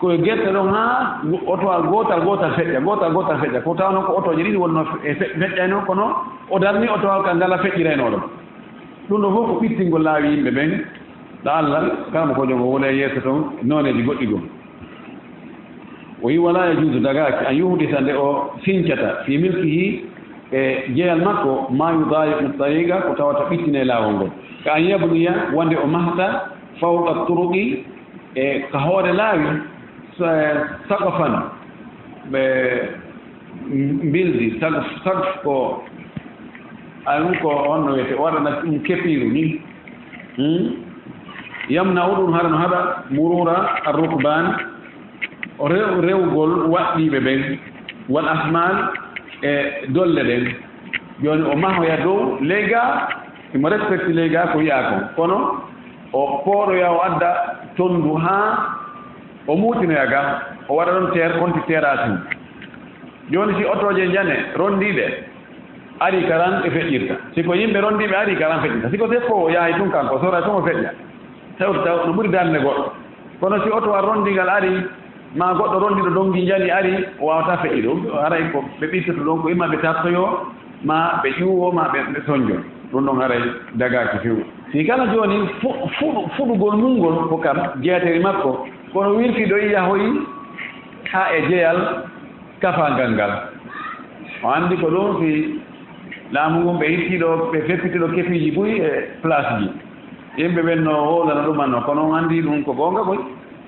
ko gerte don ha auto gotal fedja ko tawno ko auto jiri wonno e fedjano kono o darni auto ka ngala fejjireno do dum do fofo bitingol laawi yimbe ben da Allah kama ko jogo wala yeso ton none di goddigo ولا يجوز دغاك أن يحدث له سنجة في ملكه جيل مكو ما يضايق الطريقة وتواتى بيتنا لا وانغو كأن يبني وندي أمهتا فوق الطرق كهور لاوي سقفا bildi sag ko ayum ko onno wete waɗana ɗum kepiru ni yamna uɗum haɗa no haɗa murura arrukban o rewgol waɗɗiɓe ɓen wal ahmal e dolle ɗen joni o mahoya dow leyga imo respecte leyga ko yiya ko kono o pooɗoya o adda tondu ha o muutinoya ga o waɗa ɗon terre konti terrasse joni si otoje jane rondiɗe ari karan e feƴƴirta siko yimɓe rondiɓe ari karan feƴƴirta siko deppo o yaahi tun kanko sora tomo feƴƴa taw no ɓuri darde goɗɗo kono si oto a rondigal ari ma goɗɗo rondiɗo dongi jani ari o wawata feƴƴi ɗum haray ko ɓe ɓittoto ɗon ko imma ɓe tartoyo ma ɓe ƴuwo ma ɓe soñjo ɗum ɗon haray dagaki few si kala joni fuɗugol mungol ko kam jeeyateri makko kono wirfiɗo yahoyi ha e jeeyal kafangal ngal o andi ko ɗum si laamu ngun ɓe hittiɗo ɓe feppitiɗo kefiji boyi e place ji yimɓe ɓen no wolana ɗumanno kono on andi ɗum ko gonga koy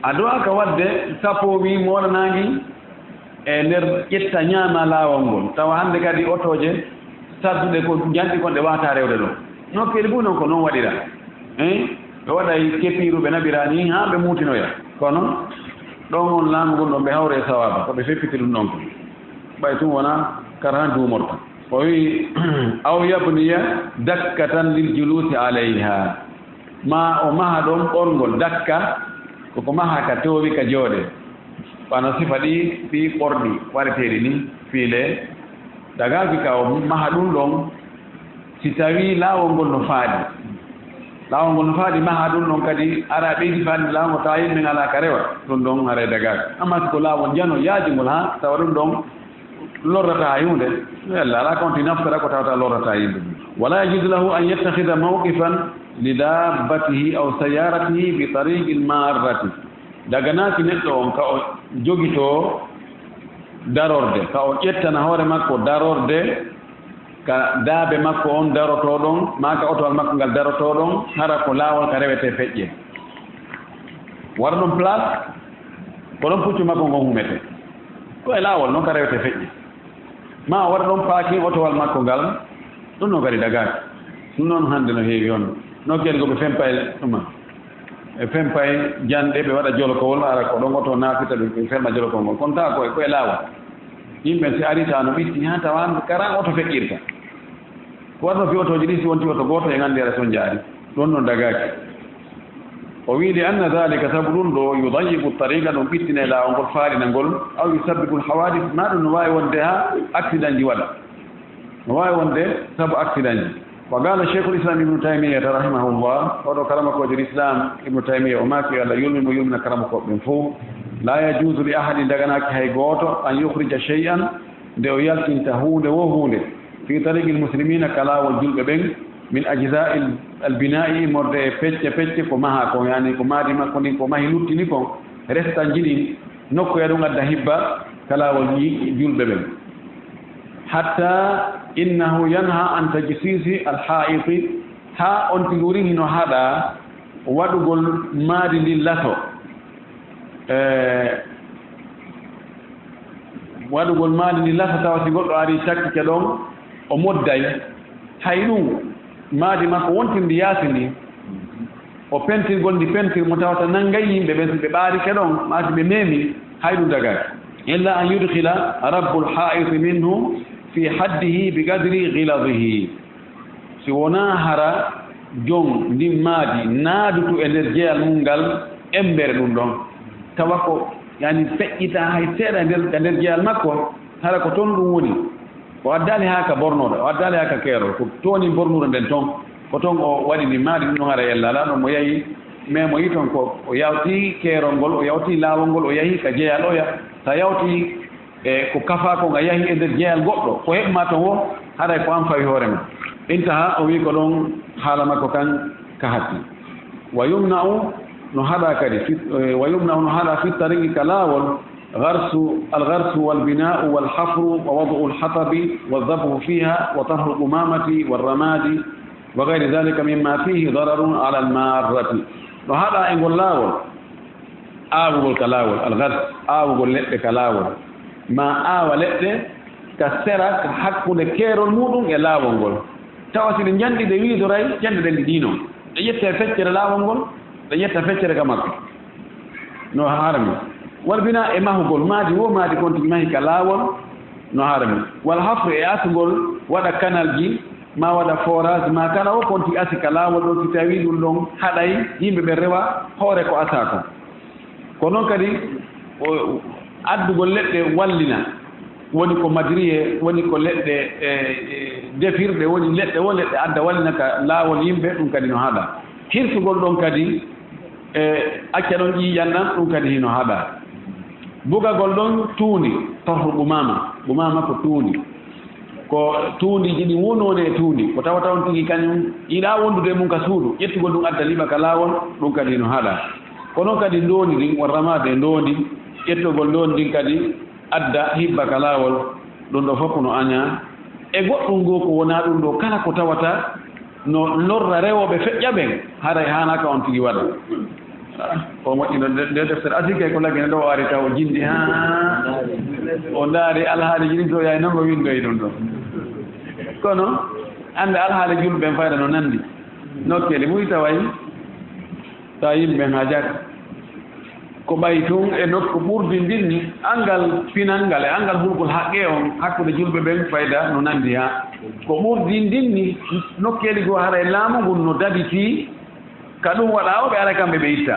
a dowaka wadde sappowi moɗanagi e nder ƴetta ñaama laawol ngol tawa hannde kadi otoje sadduɗe ko janɗi kon ɗe wata rewde ɗo nokkeli fof noon ko noon waɗira ɓe waɗay kepiru ɓe naɓira ni ha ɓe muutinoya kono ɗon on laamu ngon ɗon ɓe hawre sawaba ko ɓe feppiti ɗum ɗon ko ɓay tum wona kara duumorta o wi aw yabniya dakkatan lil julusi alayha ma o maha ɗon ɓorngol dakka koko maha ka towi ka jooɗe wano sifa ɗi ɓorɗi waɗeteɗi ni fiile dagaki ka o maha ɗum ɗon si tawi laawol ngol no faaɗi maha ɗum ɗon kadi ara ɓeydi faɗi laawol tawa yimɓe ngala ka rewa ɗum ɗon haray dagaki amma siko laawol jano yaajingol ha tawa ɗum ɗon lorrata ha yimɓe yalla ala konti naftara ko tawata lorrata yimɓe wala yajuzu lahu an yettahida mawqifan li dabbatihi aw sayaratihi bi tariqi lmarrati daganaki neɗɗo on ka o jogito darorde ka o ƴettana hoore makko darorde ka daabe makko on daroto ɗon ma ka otowal makko ngal daroto ɗon hara ko laawol ka rewete feƴƴe waɗa ɗum place ko ɗon puccu makko ngon humete ko e laawol noon ka rewete feƴƴe ma waɗa ɗon paakin otowal makko ngal ɗum noon kadi dagaki ɗum noon hannde no heewi on nokkeli ko ɓe fempay ɗuma e fempay janɗe ɓe waɗa jolokowol ara ko ɗon oto naafita ɓe ferma jolokowol ngol kono tawa koye laawol yimɓe si arita no ɓitti ha tawa karan oto feƴƴirta ko waɗno fi otoji ɗi si wonti oto gooto e nganndi ara son jaari ɗon noon dagaki o wiide anna dalika sabu ɗum ɗo yudayibu tariqa ɗum ɓittine laawol ngol faaɗina ngol aw yusabbibu lhawadis ma ɗum no waawi wonde ha accident ji waɗa no waawi wonde sabu accident ji وقال الشيخ الإسلام ابن تيمية رحمه الله وقال كلامك وجه الإسلام ابن تيمية وما في على يلم ويلم كلامك من فوق لا يجوز لأحد دغناك هاي غوتو أن يخرج شيئا دو يلقين تهود وهود في طريق المسلمين كلا والجلب بين من أجزاء البناء مرد فتش كماها كو يعني كمادي ما كوني كماهي لوتي نيكو رستان جدي نكو يدون الدهبة كلا والجلب بين حتى إنه ينهى عن تجسيس الحائط ها أنتظرين إنه هذا ودقل مادي للتو ودقل مادي للتو توسيقول أري شك كدوم ومدعي هاينو مادي ما كونتم دياسني وبنتي قول دي بنتي متوسط ننجي بباري كدوم مادي بميمي هاينو دقاء إلا أن يدخل رب الحائط منه في حده بقدر غلظه سونا هرا جون دي مادي نادتو انرجي المنغل امبر دون توكو يعني فئتا هاي سير انرجي المكو هرا كو تون دون وني ودالي هكا برنور ودالي هكا كيرو كو توني برنور دن تون ko ton o waɗi ni maadi ɗum no hara yalla la ɗon mo yahi mais mo yi ton ko o yawti keerol ngol o yawti laawol ngol o yahi ka jeyal oya sa yawti e ko kafa ko nga yahi e nder jeyal goɗɗo ko heɓma ton wo haɗay ko an fawi hoore ma intaha o wi ko ɗon haala makko kan ka hatti wa yumna'u no haɗa kadi wa yumna'u no haɗa fi tariqi ka laawol الغرس والبناء والحفر ووضع الحطب والذبح فيها وطرح القمامة والرماد وغير ذلك مما فيه ضرر على المارة وهذا يقول لاول آوغل كلاول الغرس آوغل لئ كلاول ما آو لئ ka sera hakkunde keerol muɗum e laawol ngol tawa si ɗe janɗi ɗe wiidoray ƴande ɗen ɗi ɗino ɗe ƴette feccere laawol ngol ɗe ƴetta feccere ka maɓɓe no harami wal bina e mahugol maadi wo maadi kon tigi mahi ka laawol no harami wal hafre e asgol waɗa canal ji ma waɗa forage ma kala o kon tigi asi ka laawol ɗo si tawi ɗum ɗon haɗay yimɓe ɓe rewa hoore ko asa ko ko noon kadi addugol leɗɗe wallina woni ko madriye woni ko leɗɗe defirɗe woni leɗɗe wo leɗɗe adda wallina ka laawol yimɓe ɗum kadi no haɗa hirsugol ɗon kadi acca ɗon ƴiƴanɗan ɗum kadi hino haɗa bugagol ɗon tuundi tohru ɓumama ko tuundi ko tuundiji ɗi wonone e tuundi ko tawata on tigi kañum yiɗa wondude mum ka suudu ƴettugol ɗum adda liɓa ka laawol ɗum kadi hino haɗa ko noon kadi ndondi ɗin won ramade ndondi ƴettugol ndondi ɗin kadi adda hibba ka laawol ɗum ɗo fof no aña e goɗɗum ngo ko wona ɗum ɗo kala ko tawata no lorra rewoɓe feƴƴa ɓen haray hanaka on tigi waɗa o moƴƴino nde deftere asike ko lagine ɗo o ari taw o jindi ha o ndaari alhaaliji ɗin to yahay noon o windoyi ɗum ɗo kono annde alhaali julɓe ɓen fayda no nanndi nokkeli muy taway tawa yimɓe ɓen ha jak ko ɓayi tun e nokku ɓurdi ndin ni angal pinangal e angal hulgol haqqe on hakkude julɓe ɓen fayda no nanndi ha ko ɓurdi ndin ni nokkeli goo hara e laamu ngun no dabiti ka ɗum waɗa o ɓe ara kamɓe ɓe itta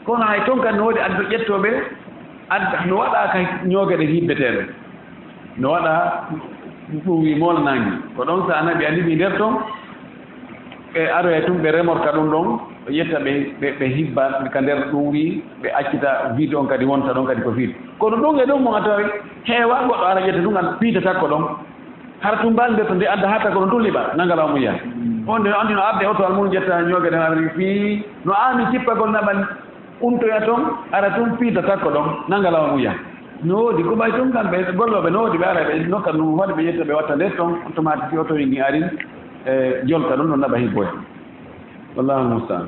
kono hay toon kadi no woodi addo ƴettoɓe adda no waɗa ka ñoogeɗe hibbeteɓe no waɗa ɗum wi molnangi ko ɗon sa anaɓe andiɓi nder toon ɓe aroye tun ɓe remorka ɗum ɗon ɓe ƴetta ɓe hibba ka nder ɗum wi ɓe accita vide on kadi wonta ɗon kadi ko fiide kono ɗum e ɗum mo a tawi heewa goɗɗo ara ƴetta ɗum an piita takko ɗon hara tum mbal nde to nde adda hatta ko ɗon tulliɓa nangala mum yiya on nde andi no arde otowal mum ƴetta ñoogeɗe aɗa fii no aami cippagol naɓan umtoya toon ara tum piita takko ɗon nangala mum yiya no woodi ko ɓay toon kamɓe golloɓe no woodi ɓe ara ɓe nokka ɗum hoɗe ɓe ƴetta ɓe watta nder toon automatique oto wingi arin jolka ɗum no naɓa hibboya wallahu mustaan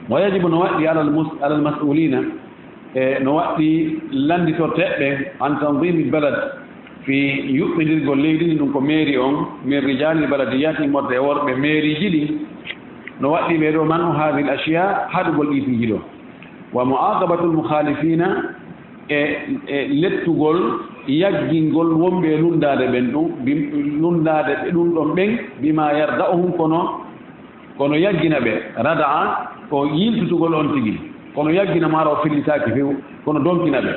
wa yajibu no waɗɗi alal mas'ulina no waɗɗi landitorteɓɓe an tanzimi balad fi yuɓɓidirgol leydi ndi ɗum ko mairie on min rijali baladiyati immorde e worɓe mairie ji ɗi no waɗɗi ɓe ɗo man o hadi l achiya haɗugol ɗiitiji ɗo wa muaqabatul mukhalifina e lettugol yaggingol wonɓe lundade ɓen ɗum lundade ɓe ɗum ɗon ɓen bima yarda'uhum kono yaggina ɓe rada'a ko yiltutugol on tigi kono yaggina mara o fillitaki few kono donkina ɓe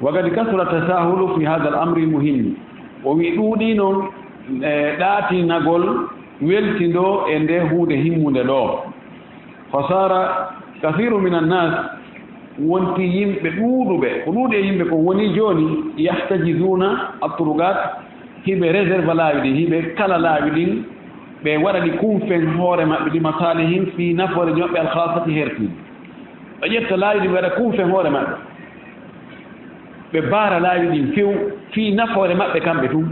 wagadi kasura tasahulu fi hada l amri muhimmi o wi ɗuuɗi noon ɗaatinagol weltindo e nde hunde himmude ɗo fa sara kathiru min annas wonti yimɓe ɗuuɗuɓe ko ɗuuɗi e yimɓe ko woni jooni yahtajiduna atrugat hiɓe réserve laawi ɗin hiɓe kala laawi ɗin ɓe waɗa ɗi kumfen hoore maɓɓe ɗi masalihin fi nafoore ñoɓɓe alkhasati hertiɗi ɓe ƴetta laawi ɗi ɓe waɗa kumfen hoore maɓɓe ɓe baara laawi ɗin few fi nafoore maɓɓe kamɓe tum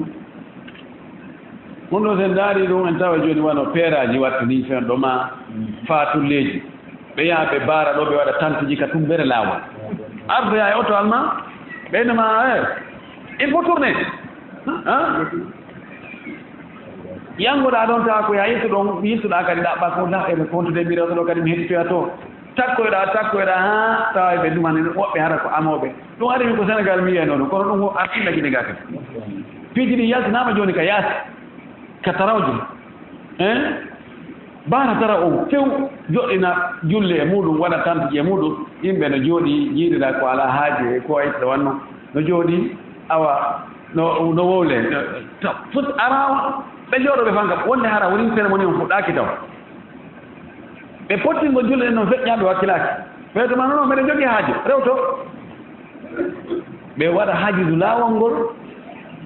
ɗum ɗo sen ndaari ɗum en tawa jooni wano peeraji watta ni fen ɗo ma faatulleji ɓe yaha ɓe baara ɗo ɓe waɗa tantiji ka tumbere laawol ardoya e oto alma ɓeynoma il faut tourner yangoɗa ɗon tawa ko ya yittuɗa kadi ɗaɓɓa ko eɓe contude mbirewɗo ɗo kadi mi heɗitoya to takkoyɗa ha tawa ɓe ɗumani woɓɓe hara ko amoɓe ɗum arimi ko Sénégal mi yiyano ɗum kono ɗum artinɗa Guinée ga kadi piiji ɗi yaltinama joni ka yaasi ka tarawji baara tara o few joɗɗina julle e muɗum waɗa tantiji e muɗum yimɓe no jooɗi jiiɗiɗa ko ala haaji e ko aytɗo wanno no jooɗi awa no wowle fot arawa ɓe jooɗoɓe fanka wonde hara woni cérémonie on fuɗɗaki taw ɓe pottingo julle ɗen noon feƴƴaɓe wakkilaki ɓeytoma noon mbeɗen jogui haaji rewto ɓe waɗa haajidu laawol ngol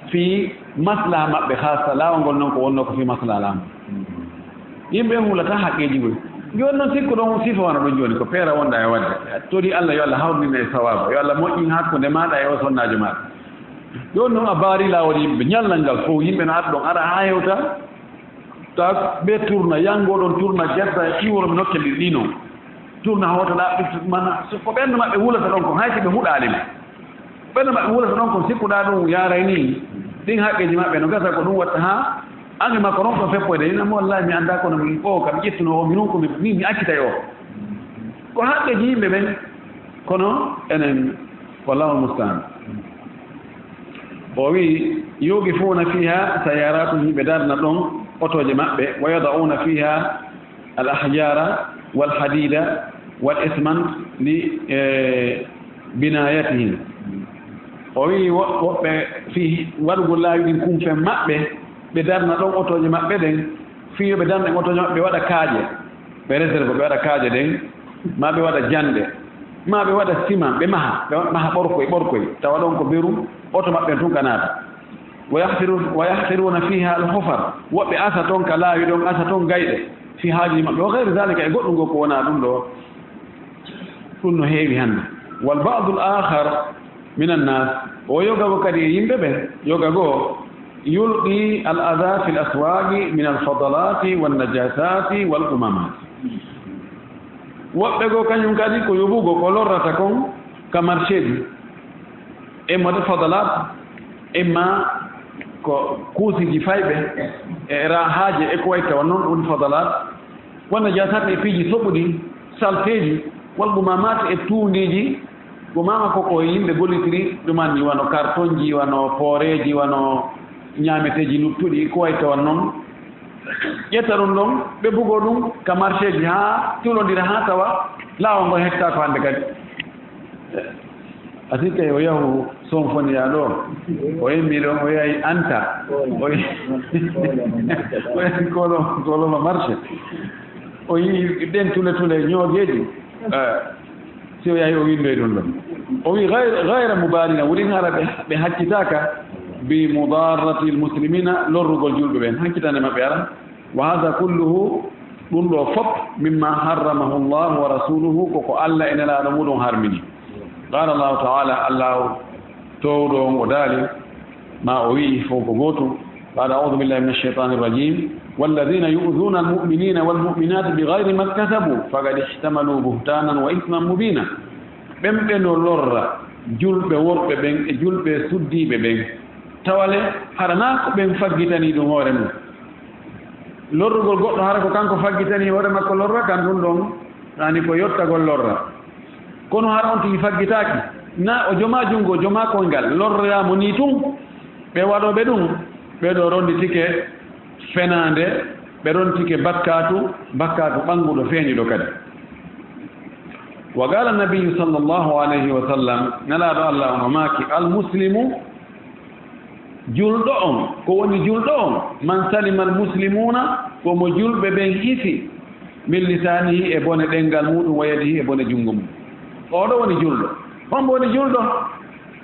fi maslaha maɓɓe hasa laawol ngol noon ko wonno ko fi maslaha laamu yimɓe hulata haqqeji goy joni noon sikku ɗon sifa wona ɗon joni ko peera wonɗa e wadde toɗi Allah yo Allah hawrnina e sawaba yo Allah moƴƴin hakkude maɗa e o sonnajo maɗa joni noon a baari laawol yimɓe ñallal ngal fof yimɓe no aɗa ɗon ara ha hewta ta ɓe tourna yangoɗon tourna jetta e iworoɓe nokkelɗi ɗi noon tourna hootoɗa ɓitt mana ko ɓernde maɓɓe wulata ɗon ko haysi ɓe huɗalima ɓena maɓɓe wulata ɗon ko sikkuɗa ɗum yaray ni ɗin haqqeji maɓɓe no gasa ko ɗum watta ha ange makko ɗon ko feppoyde inamo wallahi mi annda kono mi o kam ƴettuno o minon ko mi accitay o ko haqqeji yimɓe ɓen kono enen wallahu mustaan o wi yuqifuna fiha sayaratu yimɓe darna ɗon otoje maɓɓe wa yadauna fiha al ahjara wal hadida wal isman li binayatihim o wi woɓɓe fi waɗugo laawi ɗin kumfen maɓɓe ɓe darna ɗon otoje maɓɓe ɗen fi ɓe darna ɗen otoje maɓɓe ɓe waɗa kaaje ɓe réserve ɓe waɗa kaaje ɗen ma ɓe waɗa jande ma ɓe waɗa ciment ɓe maha ɓorkoy tawa ɗon ko beru oto maɓɓe tun ka naata wa yahtiruna fiha al hufar woɓɓe asa toon ka laawi ɗon asa toon gayɗe fi haaji maɓɓe wa gayre dalika e goɗɗum go ko wona ɗum ɗo ɗum no heewi hannde wal badu al akhar min annas o yoga go kadi e yimɓe ɓe yoga goo yulqi al ada fi l aswaqi min al fadalati wal najasati wal umamati woɓɓe goo kañum kadi ko yoɓugo ko lorrata kon ka marché ji imma de fadalat imma ko kuusiji fayɓe e ra haaje e ko way tawa noon woni fadalat wonna jasat e piiji soɓuɗi salteji wal umamati e tuundiji gumama koko yimɓe gollitiri ɗumanni wano carton ji wano pooreji wano ñaameteji luttuɗi ko way tawa noon ƴetta ɗum ɗon ɓe bugo ɗum ka marché ji ha tulodira ha tawa laawol ngol hetta ko hannde kadi a sikka o yahu sonfoniya ɗo o yimmi ɗon o yahi anta o yahi koloma marché o yi ɗen tule ñoogeji si o yahi o windoye ɗum ɗon o wi gayra mubalina wurin hara ɓe haccitaka bi mudarrati l muslimina lorrugol julɓe ɓen hakkitande maɓɓe ara wa hada kulluhu ɗum ɗo fof mimma harramahu llahu wa rasuluhu koko allah e nelaɗo muɗum harmini qala allahu taala allahu towɗo on o daali ma o wii fof ko gootum qala audu billahi min alcheitan irrajim walladina yu'duna almuminina walmuminati bigayri ma ktasabu faqad ihtamalu buhtanan wa ithman mubina ɓen ɓe no lorra julɓe worɓe ɓen e julɓe suddiɓe ɓen tawale harana ko ɓen faggitani ɗum hoore mum lorrugol goɗɗo hara ko kanko faggitani hoore makko lorra kan ɗum ɗon ani ko yottagol lorra kono hara on tigi faggitaki na o joma jungo joma koyngal lorroyamo ni tun ɓe waɗoɓe ɗum ɓeɗo ronditike fenande ɓe ronditike bakkatu ɓanguɗo feeñiɗo kadi wa qala nabiyu sallllahu alayhi wa sallam nelaɗo allah on o maaki almuslimu julɗo on ko woni julɗo on man salima almuslimuna komo julɓe ɓen hisi min lisanihi e bone ɗengal muɗum wa yadihi e bone junngo mum oɗo woni julɗo hombo woni julɗo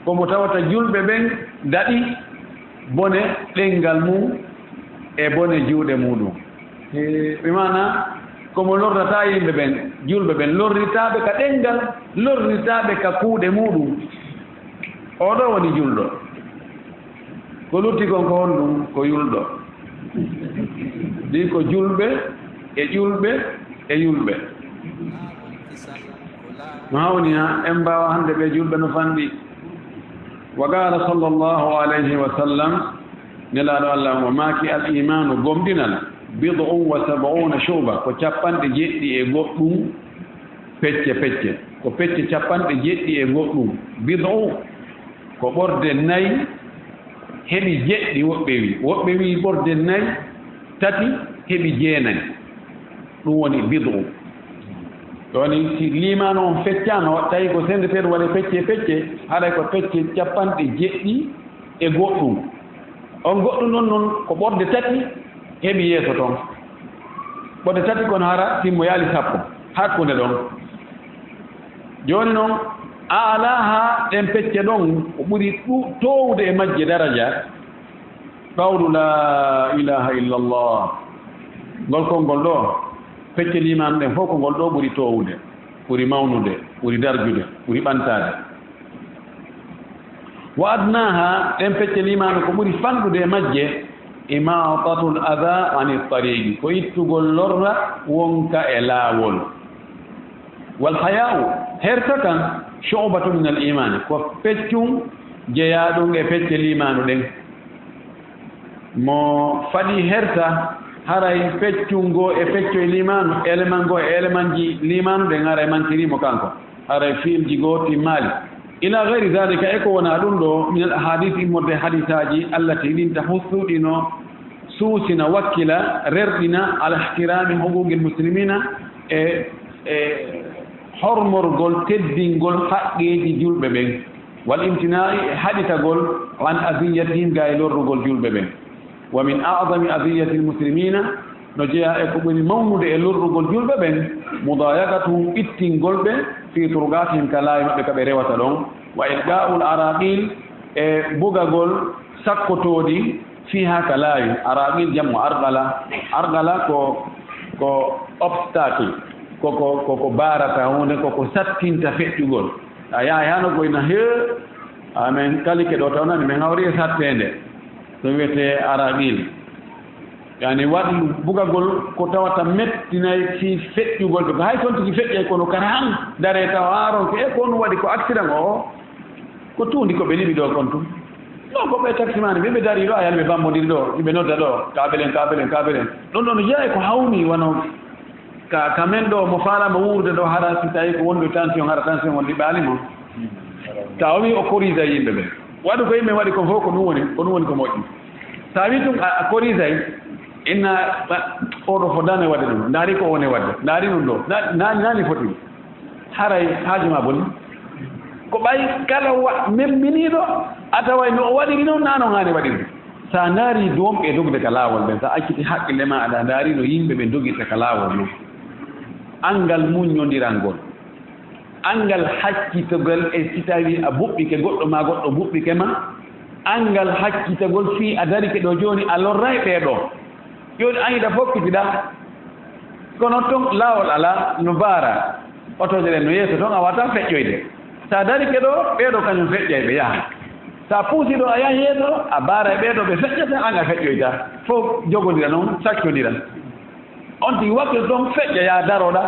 komo tawata julɓe ɓen daɗi bone ɗengal mum e bone juuɗe muɗum ɓe mana komo lorrata yimɓe ɓen julɓe ɓen lorritaɓe ka ɗengal lorritaɓe ka kuuɗe muɗum oɗo woni julɗo ko lutti kon ko honɗum ko yulɗo ɗi ko julɓe e ƴulɓe e yulɓe no hawni ha en mbawa hande ɓe julɓe no fanɗi wa qala sallllahu alayhi wa sallam nelaɗo allah mo maaki al imanu gomɗinal bid'un wa sab'una shu'ba ko capanɗe jeɗɗi e goɗɗum pecce ko pecce capanɗe jeɗɗi e goɗɗum bid'u ko ɓorde nayi heɓi jeɗɗi woɓɓe wi ɓorde nayi tati heɓi jeenayi ɗum woni bid'u ɗoni si limano on feccano tawi ko sendeteɗo waɗe pecce haɗay ko pecce capanɗe jeɗɗi e goɗɗum on goɗɗum ɗon noon ko ɓorde tati heɓi yeeso toon ɓorde tati kono hara timmo yaali sappo hakkunde ɗon joni noon a ala ha ɗen pecce ɗon o ɓuri towde e majje daraja qawlu la ilaha illa llah ngol konngol ɗo pecce limano ɗen fof ko ngol ɗo ɓuri towde ɓuri mawnude ɓuri darjude ɓuri ɓantade wa adnaha ɗen pecce limano ko ɓuri fanɗude e majje imatatul ada ani tariqi ko ittugol lorra wonka e laawol wal haya'u herta kan shu'batun min al iman ko feccum jeyaɗum e fecce limanu ɗen mo faɗi herta haray feccungo e fecco e limanu élément go e élément ji limanu ɗen haray mantirimo kanko haray filji goo timmali ila gayri dalika e ko wona ɗum ɗo min al ahadith immorde hadisaji allati ɗin tahussuɗino suusina wakkila rerɗina ala ihtirami hugugel muslimina e hormorgol teddingol haqqeji julɓe ɓen wal imtina'i e haɗitagol an aziyatihim ga e lorrugol julɓe ɓen wa min a'zami aziyati lmuslimina no jeeya e ko ɓuri mawnude e lorrugol julɓe ɓen mudayakatuhum ittingol ɓe fi turgatihim ka laawi maɓɓe ka ɓe rewata ɗon wa ilga'ul araqil e bugagol sakkotoɗi fiha ka laawi araqil jammo argala ko obstacle koko barata hunde koko sattinta feƴƴugol a yaha hano koyna he amen kalike ɗo tawnani min hawri e sattende to wiyete araqil yani waɗi bugagol ko tawata mettinayi fi feƴƴugol ɓe ko hay toon tigi feƴƴay kono kara han dare taw aaron ko e ko ɗum waɗi ko accident o ko tuundi ko ɓe liɓi ɗo kon tum non ko ɓe taximani ɓe dari ɗo a yalɓe bambodiri ɗo ɓe nodda ɗo kaɓelen ɗon ɗon jeeya ko hawni wano ka men ɗo mo falama wuurde ɗo hara si tawi ko wonɗo tension hara tension on liɓali mo ta o wi o corrige yimɓe ɓe waɗu ko yimɓe waɗi ko fof ko ɗum woni ko moƴƴi sa wi ɗum a corrige inna oɗo fodani wadde ɗum ndaari ko woni wadde ndaari ɗum ɗo nani foti haray haajuma boni ko ɓay kala memminiɗo a taway no o waɗiri noon nano hani waɗiri sa ndaari domɓe dogde ka laawol ɓen sa acciti haqqille ma aɗa ndaari no yimɓe ɓe dogirta ka laawol noon angal muññodiranngol angal hakkitogol e si tawi a buɓɓike goɗɗo ma goɗɗo buɓɓike ma angal hakkitogol fii a darike ɗo jooni a lorray ɓeeɗo jooni an yiɗa fokkitiɗa kono toon laawol ala no baara otoje ɗen no yeeso toon a wata feƴƴoyde sa darike ɗo ɓeeɗo kañum feƴƴay ɓe yaha sa puusi ɗo a yaha yeeso a baara e ɓeeɗo ɓe feƴƴata an a feƴƴoyta fof jogodira noon saccodira on tigi wakkil toon feƴƴa ya daroɗa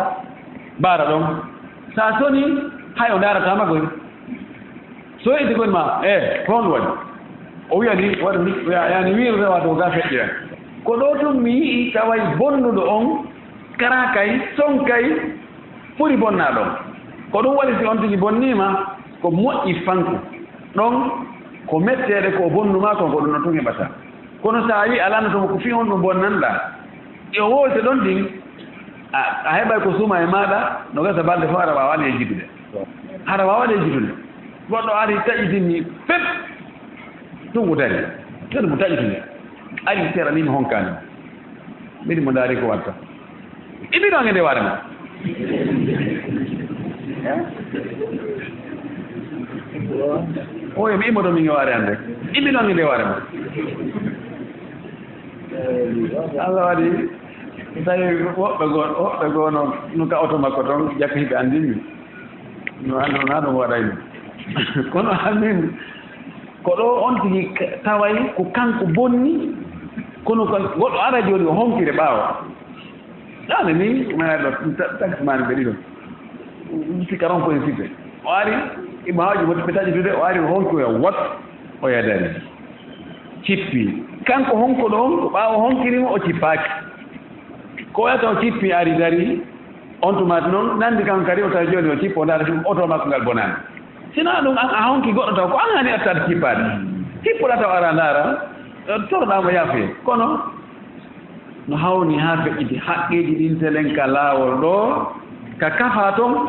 baara ɗon sa soni hay o daratama goy so iti gon ma honɗum waɗi o wiyani waɗi yani wiiru rewa to ga feƴƴoya ko ɗo tun mi yii taway bonnuɗo on kara kay son kay ɓuri bonna ɗon ko ɗum waɗi si on tigi bonnima ko moƴƴi fanku ɗon ko metteɗe ko bonnuma kon ko ɗum no tun heɓata kono sa wi alanotomo ko fi on ɗum bonnanɗa yo wolte ɗon ɗin a heɓay ko suuma e maɗa no gasa balɗe fof ara wawaɗe e jitude ara wawaɗe e jitude goɗɗo ari taƴitinni pep tungu dari kadi mo taƴitinde ari teranimi honkani mbiɗi mo daari ko watta iɓiɗon e nde waare ma o mi immoɗo min e waare hannde iɓiɗon e nde waare ma Allah waɗi tawi woɓɓe goo no ka oto makko toon jakka hiɓe anndinmi no anndu na ɗum waɗayno kono anmin ko ɗo on tigi taway ko kanko bonni kono goɗɗo ara jooni o honkire ɓaawo ɗane ni maɗo taximani ɓe ɗiɗon sika ron koye sipe o ari ima hawji ɓe taƴitude o ari o honki oya wat o yadani cippi kanko honko ɗon ko ɓaawo honkirimo o cippaaki ko wiyata o cippi ari dari on tumati noon nandi kanko kadi o tawi jooni o cippo o ndaara oto makko ngal bonani sina ɗum a honki goɗɗo taw ko an hani attade cippaade cippoɗa taw ara ndaara toroɗamo yaafoye kono no hawni haa feƴƴiti haqqeji ɗin telen ka laawol ɗo ka kafa toon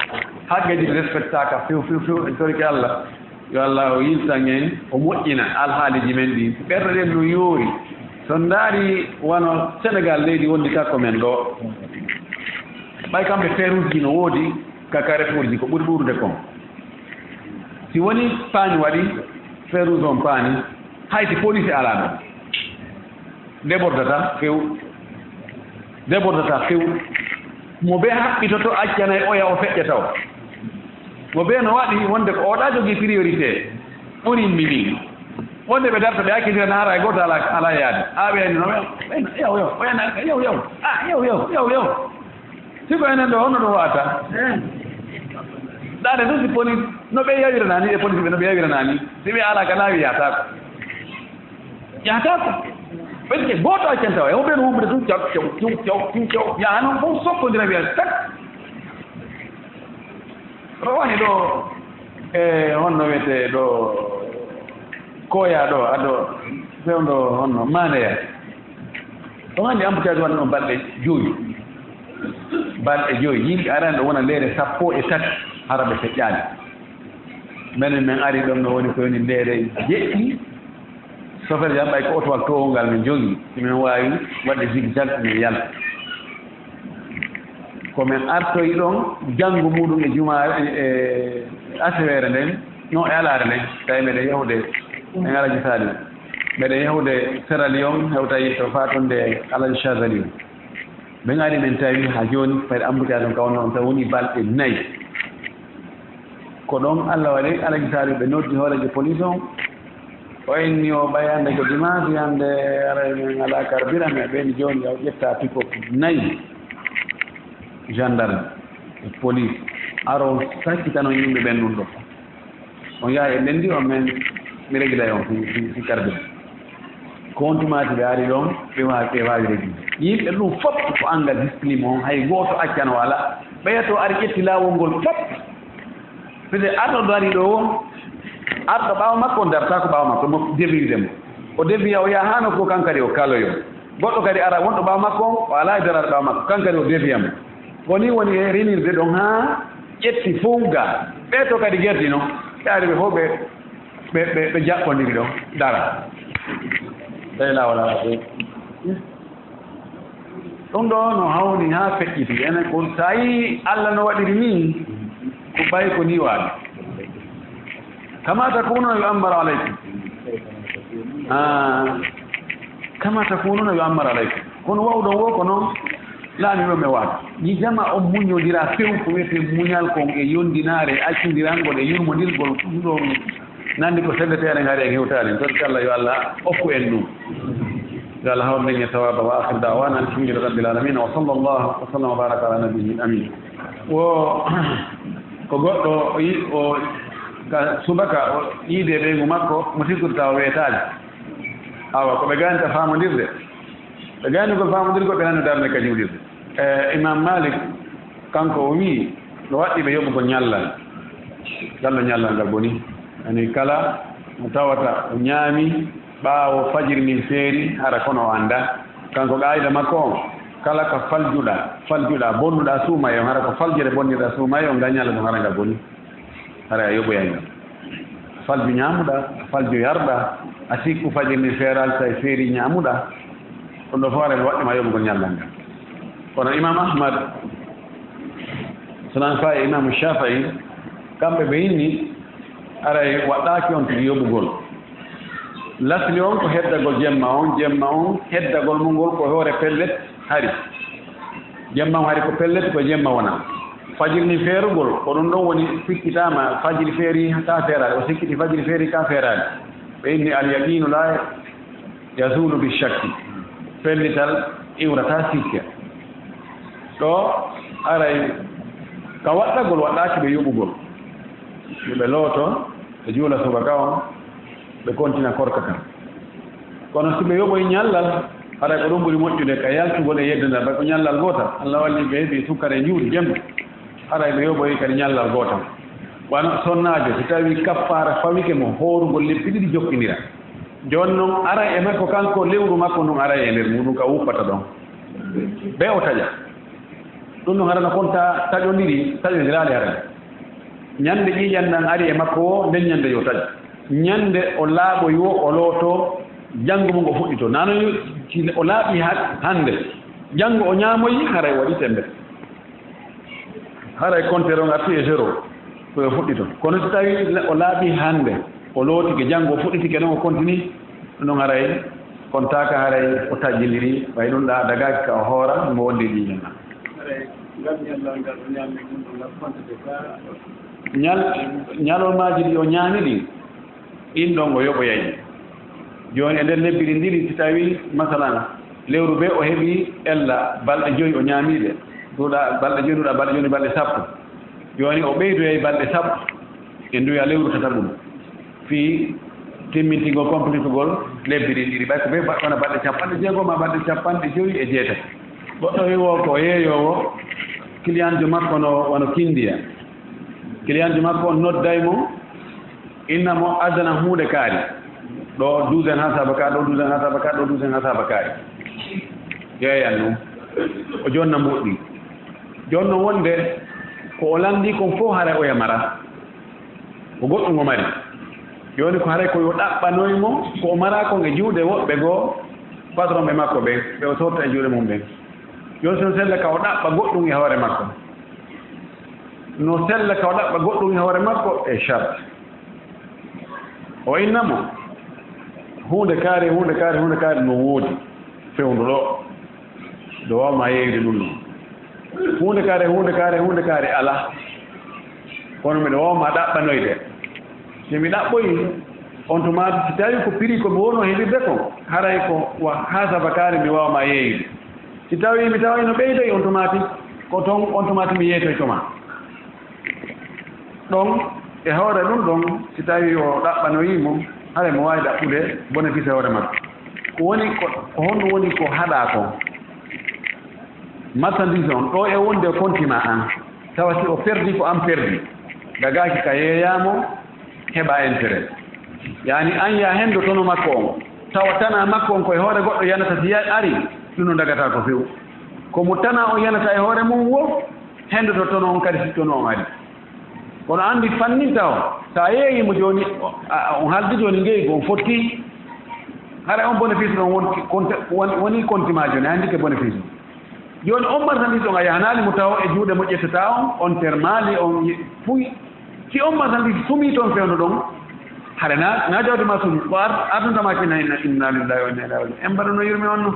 haqqeji ɗi respectaka few e torki Allah yo Allah o yiltan en o moƴƴina alhaaliji men ɗi ɓerɗo ɗen no yoori so ndaari wono Sénégal leydi wondi kakko men ɗo ɓay kamɓe feruji ji no woodi ka carrefour ji ko ɓuri ɗurde kon si woni paani waɗi ferouge on paani hay si police alaa ɗon débordata few mo ɓe haɓɓitoto accanay oya o feƴƴa taw mo ɓe no waɗi wonde ko oɗa jogii priorité ɓurin mi min wonde ɓe darta ɓe hakkitira haara e gooto ala yaade a ɓeyani no yaw siko enen ɗo honno ɗum wata dade ɗum si police no ɓe yawiranani e police ɓe no ɓe yawiranani si ɓe ala ka laawi yatako ɓeɗe goto accanta e hoɓe no humbude tum caw yaha noon fof soppodira wiya tak rowani ɗo e honno wiyete ɗo koya ɗo aɗo fewɗo honno maneya ɗon anndi embouteillage wonno ɗon balɗe joyi yimɓe arani ɗo wona leere 13 hara ɓe feƴƴaani minen min ari ɗon no woni ko woni leere jeɗɗi chauffeur jam ɓay ko otowal towongal min jogii min waawi waɗde zigzag min yalta komin artoyi ɗon janngo muɗum e jumaare e asweere nden non e alaare nden tawi mbeɗen yahude en alaji sali mbeɗen yahude Sierra Leone hewtayi to fatonde alaji Chazali min ari min tawi ha jooni fayde embouteillage on kawno on taw woni balɗe 4 ko ɗon Allah waɗi alaji sali ɓe noddi hoorejo police on o inni o ɓay hannde ko dimanche hannde ara min ala carburant mais ɓeni jooni yaw ƴetta pick-up 4 gendarme e police aro sakkitano yimɓe ɓen ɗum ɗo on yaha e ɓenndi on men mi régla on fi carburant contumaji ɓe ari ɗon ɓe waawi réglude yimɓe ɗum fof ko annda discipline on hay gooto accano ala ɓeyato ari ƴetti laawol ngol fof pede arɗo ɗo ari ɗo o arɗo ɓaawa makko on darta ko ɓaawa makko mo déviwdemo o déviya o yaha hano ko kankadi o kaloyo goɗɗo kadi ara wonɗo ɓaawa makko on o alaa e darade ɓaawa makko kankadi o déviyamo woni e rinirde ɗon haa ƴetti fof ga ɓe to kadi gerdi noon ɓe ari ɓe fof ɓe jaɓɓondiri ɗon dara tawi laawol ala ɗum ɗo no hawni haa feƴƴiti enen ko so a yii Allah no waɗiri ni ko ɓay ko ni waaɗi kama takununa yu'ammaru alaykum kama takununa yu'ammaru alaykum kono wawɗon wo ko noon laamiɗo me waata ni jama on muñodira few ko wiyete muñal kon e yondinaare accondirangol e yurmodirgol ɗum ɗon nandi ko selleteere ngaari e hewtaade toon Allah yo Allah okku en ɗum yo Allah hawrnen e sawaba wa akhir da'wana alhamdulillahi rabbil alamin wa sallallahu wa sallam wa baraka ala nabiyil amin wo ko goɗɗo o ka subaka o yiide ɓeygu makko mo sikkirta o weetaade awa ko ɓe gaanta faamondirde ɓe gaanigol faamondirgol ɓe nanno darde kadi wuɗirde imam Malik kanko o wii no waɗɗi ɓe yoɓugol ñallal gallo ñallal ngal boni ani kala mo tawata o ñaami ɓaawo fajiri min feeri hara kono o annda kanko ƙaayida makko on kala ko faljuɗa bonnuɗa suuma e hara ko faljere bonnirɗa suuma e on gañalla ɗum hara ngal boni hara a yoɓoyay ngal falju ñaamuɗa falju yarɗa a sikku fajiri min feeral tawi feeri ñaamuɗa ɗum ɗo fof ara ɓe waɗɗima yoɓugol ñallal ngal kono imam Ahmad sonan fa e imamu Shafi'i kamɓe ɓe inni aray waɗɗaki on tigi yoɓugol lasli on ko heddagol jemma on heddagol mu ngol ko hoore pellet hari jemma hari ko pellet ko jemma wona fajiri ni feerugol ko ɗum ɗon woni sikkitama fajiri feeri ka feerade o sikkiti fajiri feeri ka feerade ɓe inni al yaqinu la yazulu bi shakki pellital iwrata sikka ɗo aray ka waɗɗagol waɗɗaki ɓe yoɓugol ɓe looto ɓe juula subaka on ɓe continue korka kan kono si ɓe yoɓoye ñallal haɗa ko ɗum ɓuri moƴƴude ka yaltugol e yeddandal ɓay ko ñallal gootal Allah walli ɓe heeɓi sukkare juuɗe jemma haɗa ɓe yoɓoye kadi ñallal gootal wano sonnaajo so tawi kaffara fawike mo hoorugol leppi ɗiɗi jokkindira jooni noon ara e makko kanko lewru makko ndun ara e nder muɗum ka wuppata ɗon ɓe o taƴa ɗum ɗum harana konta taƴodiri taƴodiraali harani ñande ƴiƴanɗan ari e makko o nden ñande yo taƴa ñande o laaɓoy wo o looto janngo mo ngo fuɗɗito nano o laaɓi hannde janngo o ñaamoyi haray waɗi tembe haray compteur on arti e 0 koyo fuɗɗito kono so tawi o laaɓi hannde o lootike janngo o fuɗɗitike ɗon o continue ɗum haray kontaka haray o taƴƴiliri way ɗum ɗa dagaki ka o hoora mo wondi ƴiƴanɗan ñalolmaji ɗi o ñaami ɗi ɗin ɗon o yoɓoyayi jooni e nder lebbi ɗi ndiri si tawi masalan lewru ɓe o heɓi ella balɗe 5 o ñaamiɗe duuɗa balɗe 5 duuɗa balɗe 5 balɗe 10 joni o ɓeydoya balɗe sappo e nduya lewru tataɓum fi timmintigol complétugol lebbi ɗiɗi ɓay ko ɓe wona balɗe 16 ma balɗe 57 goɗɗo wiwo ko yeeyowo client jo makko wono kindiya client jo makko noddaymo innamo addana hunde kaari ɗo 12 ha sabaka ɗo 12 ha sabaka ɗo 12 ha sabakaari yeeyan ɗum o jonna mbuɗɗi joni noon wonde ko o landi kon fof haray o yamara ko goɗɗum o mari joni ko haray ko yo ɗaɓɓanoymo ko o mara kon e juuɗe woɓɓe goo patron ɓe makko ɓe o sorta e juuɗe mum ɓen joni sono sella ka o ɗaɓɓa goɗɗum e hoore makko no sella ka o ɗaɓɓa goɗɗum e hoore makko e charte o innamo hunde kaari no woodi fewndu ɗo do wawma yeyde ɗum ɗon hunde kaari ala kono miɗo wawma ɗaɓɓanoyde so mi ɗaɓɓoyi on tuma si tawi ko prix ko mi wonno heɓirde ko haray ko ha sabakaari mi wawma yeyde si tawi mi tawayno ɓeydoy on tomati ko toon on tomati mi yeetoy toma ɗon e hoore ɗum ɗon si tawi o ɗaɓɓanoyimo haray mo wawi ɗaɓɓude bénéfice hoore makko ko honɗum woni ko haɗa kon marchandise on ɗo e wonde kontima an tawa si o perdi ko an perdi dagaki ka yeeyamo heɓa intérêt yani an ya hendo tono makko on tawa tana makko on koye hoore goɗɗo yanata si ari ɗum no dagata ko few komo tana o yanata e hoore mum wo hendoto tono on kadi si tono on ari kono andi fanninta o sa yeeyimo joni on haldi joni ngeygo on fotti hara on bénéfice ɗon woni contima joni andi ke bénéfice joni on marchandise on a yahanali mo taw e juuɗe moƴƴetata on termali on fuy si on marchandise sumi toon fewno ɗon haɗa na jawdima sumi ko ardantama kina inna lillahi wa inna ilayhi raji'un en mbaɗano yurmi on no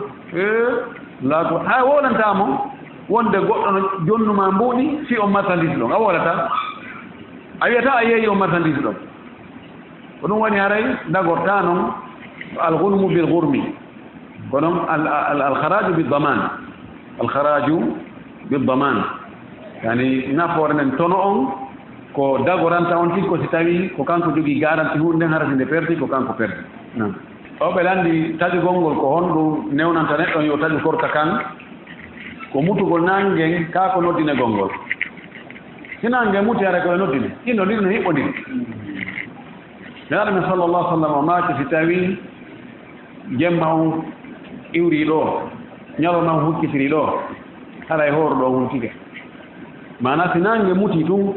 laako ha wolantamo wonde goɗɗo no jonnuma mbuuɗi si on marchandise ɗon a wolata a wiyata a yeeyi on marchandise ɗon ko ɗum woni haray dagorta noon alghurmu bil ghurmi ko noon alkharaju bil daman yani nafoore nden tono on ko dagoranta on tigi ko si tawi ko kanko jogii garanti hunde nden harati nde perdi ko kanko perdi o ɓe landi taƴugol ngol ko honɗum newnanta neɗɗon yo taƴu korka kan ko mutugol nangen ka ko noddinegol ngol si nange muti hara koye noddine inno ɗiɗi no hiɓɓodiri nelaɗo men sallllahu sallam o maaki si tawi jemma on iwri ɗo ñalowma on hukkitiri ɗo haray hooro ɗo huntike mana si nange muti tun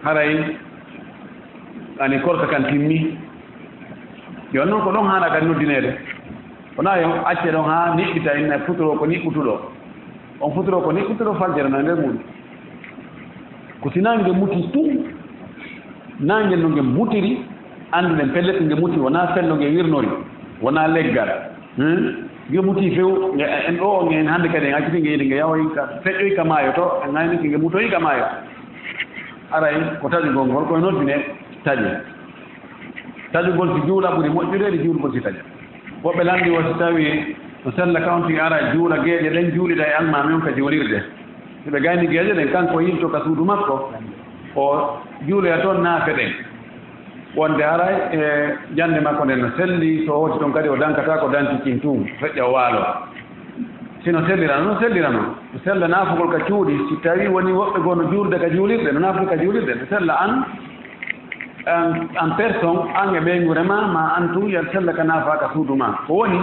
haray ani korka kan timmi joni noon ko ɗon haana kadi noddinede wona yo acce ɗon ha niɓɓita inna futoro ko niɓɓutuɗo on futoro ko niɓɓutuɗo fajjere na nder muɗum ko si nange muti tun nange no nge mutiri anduɗen pellet nge muti wona fello nge wirnori wona leggal nge muti few en ɗo o en hannde kadi en acciti nge yiɗi nge yawoy ka feƴƴoy ka maayo to en gayniki nge mutoyi ka maayo aray ko taƴugol ngol koye noddine taƴugol si juula ɓuri moƴƴudeede juulgol si taƴa woɓɓe lanndi o si tawi no sella counting ara juula geeƴe ɗen juulida e almami on ka juulirde si ɓe gayni geeƴe ɗen kanko yimto ka suudu makko o juuloya toon naafe ɗen wonde haray e jannde makko nden no selli so hooti toon kadi o dankata ko dantikin tun feƴƴa o waalo sino sellirano no sellirano no sella naafugol ka cuuɗi si tawi woni woɓɓe goo no juulde ka juulirɗe no naafude ka juulirɗe no sella en personne an e ɓeygure ma an tu yal sella ka naafa ka suudu ma ko woni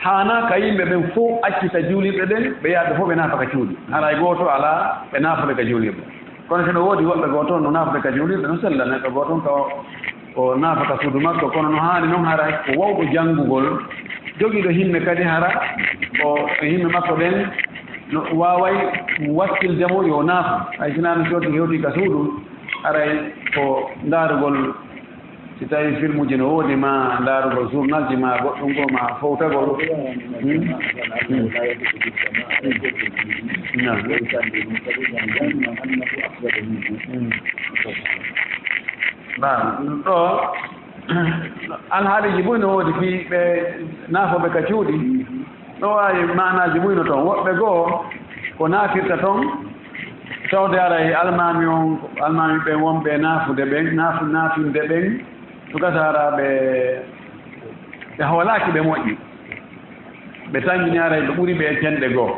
haana ka yimɓe ɓen fof accita juulirɗe ɗen ɓe yaaɓe fof ɓe naafa ka cuuɗi haray gooto alaa ɓe naafude ka juulirɗe kono sino woodi woɓɓe goo toon no naafude ka juulirɗe no sella neɗɗo goo toon ka o naafa ka suudu makko kono no haani noon haray ko wawɗo janngugol jogiiɗo himme kadi hara o himme makko ɗen no waaway wakkildemo yo naafa hay sinaano soodi hewtii ka suudu haray ko ndaarugol si tawi film uji no woodi ma ndaarugol journal ji ma goɗɗum go ma fowtagol ɗo alhaaliji ɓuy no woodi fi ɓe naafoɓe ka cuuɗi ɗo waawi manaji ɓuyno toon woɓɓe goo ko naafirta toon tawde aray almami on almami ɓe wonɓe naafude ɓen naafinde ɓen tukatara ɓe hawlaki ɓe moƴƴi ɓe tangini aray ɓe ɓuri ɓe e tenɗe goo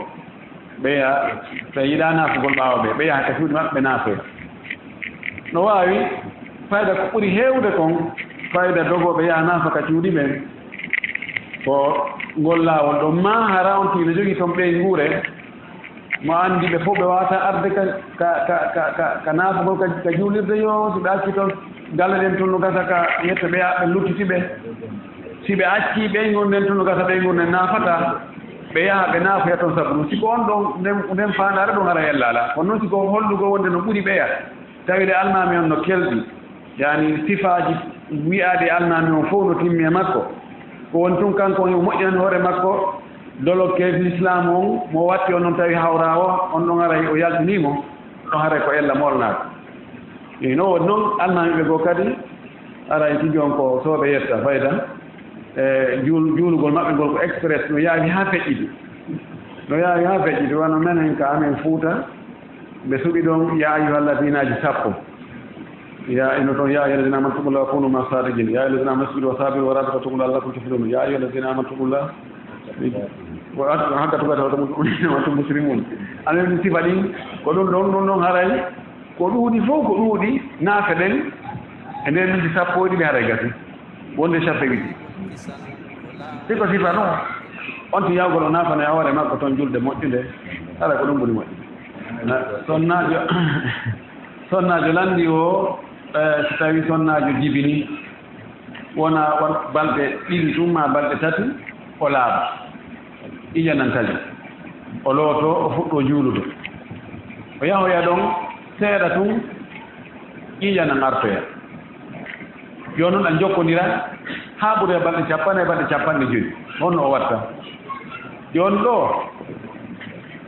ɓeya ɓe yiɗa naafugol ɓaawa ɓe ɓe yaha ka cuuɗi maɓɓe naafoya no waawi fayda ko ɓuri heewde kon fayda dogoɓe yaha naafa ka cuuɗi ɓen ko ngol laawol ɗo ma hara on tii ne jogii toon ɓey nguure mo anndi ɓe fof ɓe wawata arde ka naafugol ka juulirde yo si ɓe acci toon galle ɗen toon no gasa ka yetta ɓe yaa ɓe luttiti ɓe si ɓe acci ɓeyngol nden toon no gasa ɓeyngol nden naafata ɓe yaha ɓe naafoya toon sabu ɗum siko on ɗon nden faandaare ɗon ara yellala kono noon siko hollugo wonde no ɓuri ɓeya tawide almami on no kelɗi yani sifaaji wi'aade almami on fof no timmi e makko ko woni tun kanko yo moƴƴinan hoore makko doloke l'islam on mo watti on noon tawi hawra o on ɗon aray o yaltinimo ɗon haray ko ella molnaako no woni noon almami ɓe goo kadi aray tigi on ko sooɓe yetta fayda juulugol maɓɓe ngol ko express no yaawi haa feƴƴidi wano menen ka amen Fuuta ɓe suɓi ɗon ya ayyuhallazinaji 10 يا إنه يا أيها الذين آمنوا اتقوا الله وكونوا مع الصادقين يا أيها الذين آمنوا اصبروا وصابروا ورابطوا اتقوا الله لعلكم تفلحون يا أيها الذين آمنوا اتقوا الله وحق تقاته وأنتم مسلمون أنا من سفالين كلون دون هراي كلودي فوق كلودي نافدين إن من سافودي بهراي كذي وند شافعي تيكو سفانو أنت يا غلو نافنا يا ولا ما كتون جول دموتي هذا كلون بدي ما sonnajo landi o so tawi sonnajo jibini wona balɗe ɗiɗi tum ma balɗe tati o laaɓa ijanantali o looto o fuɗɗo juulude o yahoya ɗon seeɗa tum ƴiƴanan artoya joni noon ɗa jokkodira haa ɓuri balɗe 50 honno o watta joni ɗo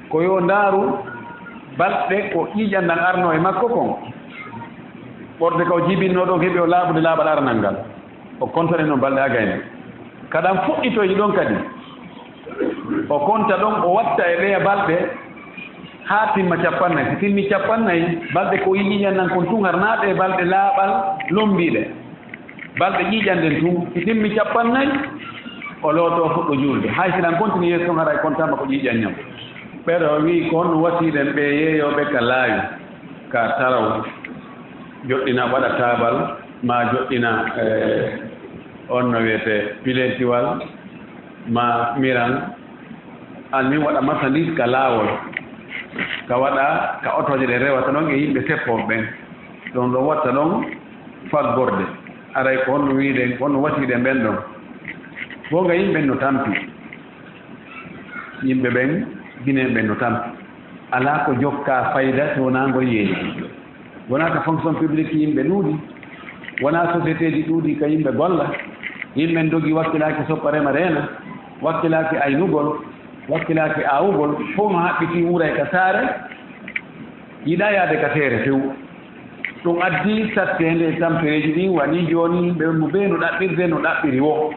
ko yo ndaaru balɗe ko ƴiƴanɗan arno e makko kon ɓorde ka o jibinno ɗon heɓi o laaɓude laaɓal arnal ngal o contane noon balɗe agayne kaɗan fuɗɗitoyi ɗon kadi o konta ɗon o watta e ɓeya balɗe haa timma 50 si timmi 50 balɗe ko ƴiƴanɗan kon tun harnaaɗe e balɗe laaɓal lombiɗe balɗe ƴiƴanden tun si timmi 50 o looto o fuɗɗo juulde hay si ɗan continue yeeso ton hara e contama ko ƴiƴanñam ɓeɗo wi ko on wasiɗen ɓe yeeyoɓe ka laawi ka taraw joɗɗina waɗa taabal ma joɗɗina on no wiyete pilentiwal ma miran an min waɗa marchandise ka laawol ka waɗa ka otoje ɗe rewata ɗon e yimɓe seppoɓe ɓen ɗon ɗon watta ɗon faggorde aray ko honno wiiɗen honno wasiɗen ɓen ɗon bonga yimɓen no tampi yimɓe ɓen Guinée ɓen no tampi ala ko jokka fayda to wona ngol yeeyi wona ko fonction publique yimɓe ɗuuɗi wona société ji ɗuuɗi ka yimɓe golla yimɓen dogi wakkilaki soppa rema reena wakkilaki aynugol wakkilaki aawugol fof no haɓɓiti wuura e ka saare yiɗa yaade ka feere few ɗum addi sattede e tampereji ɗin waɗi jooni ɓe mo ɓe no ɗaɓɓirde no ɗaɓɓiri wo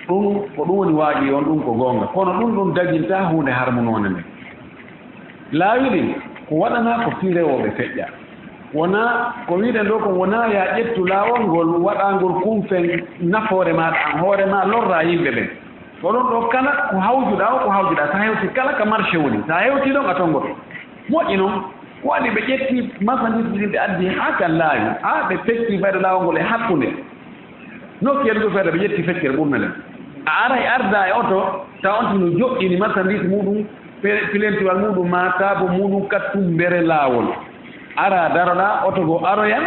ɗum ko ɗum woni waaƴi on ɗum ko goonga kono ɗum daginta hunde harmunone nde laawi ɗin ko waɗana ko fii rewooɓe feƴƴa wona ko wiɗen ɗo kon wona ya ƴettu laawol ngol waɗangol kumfen nafoore maɗa an hoore ma lorra yimɓe ɓen ko ɗon ɗo kala ko hawjuɗa o ko hawjuɗa so hewti kala ka marché woni so hewti ɗon a tongoto moƴƴi noon ko waɗi ɓe ƴetti marchandise ɗin ɓe addi haa kan laawi haa ɓe fecci fayde laawol ngol e hakkunde nokkeeɗugo fayde ɓe ƴetti feccere ɓurmelen a aray arda e oto taw on tino joƴƴini marchandise muɗum pilentiwal muɗum ma taabo muɗum kattum mbere laawol ara daroɗa oto go aroya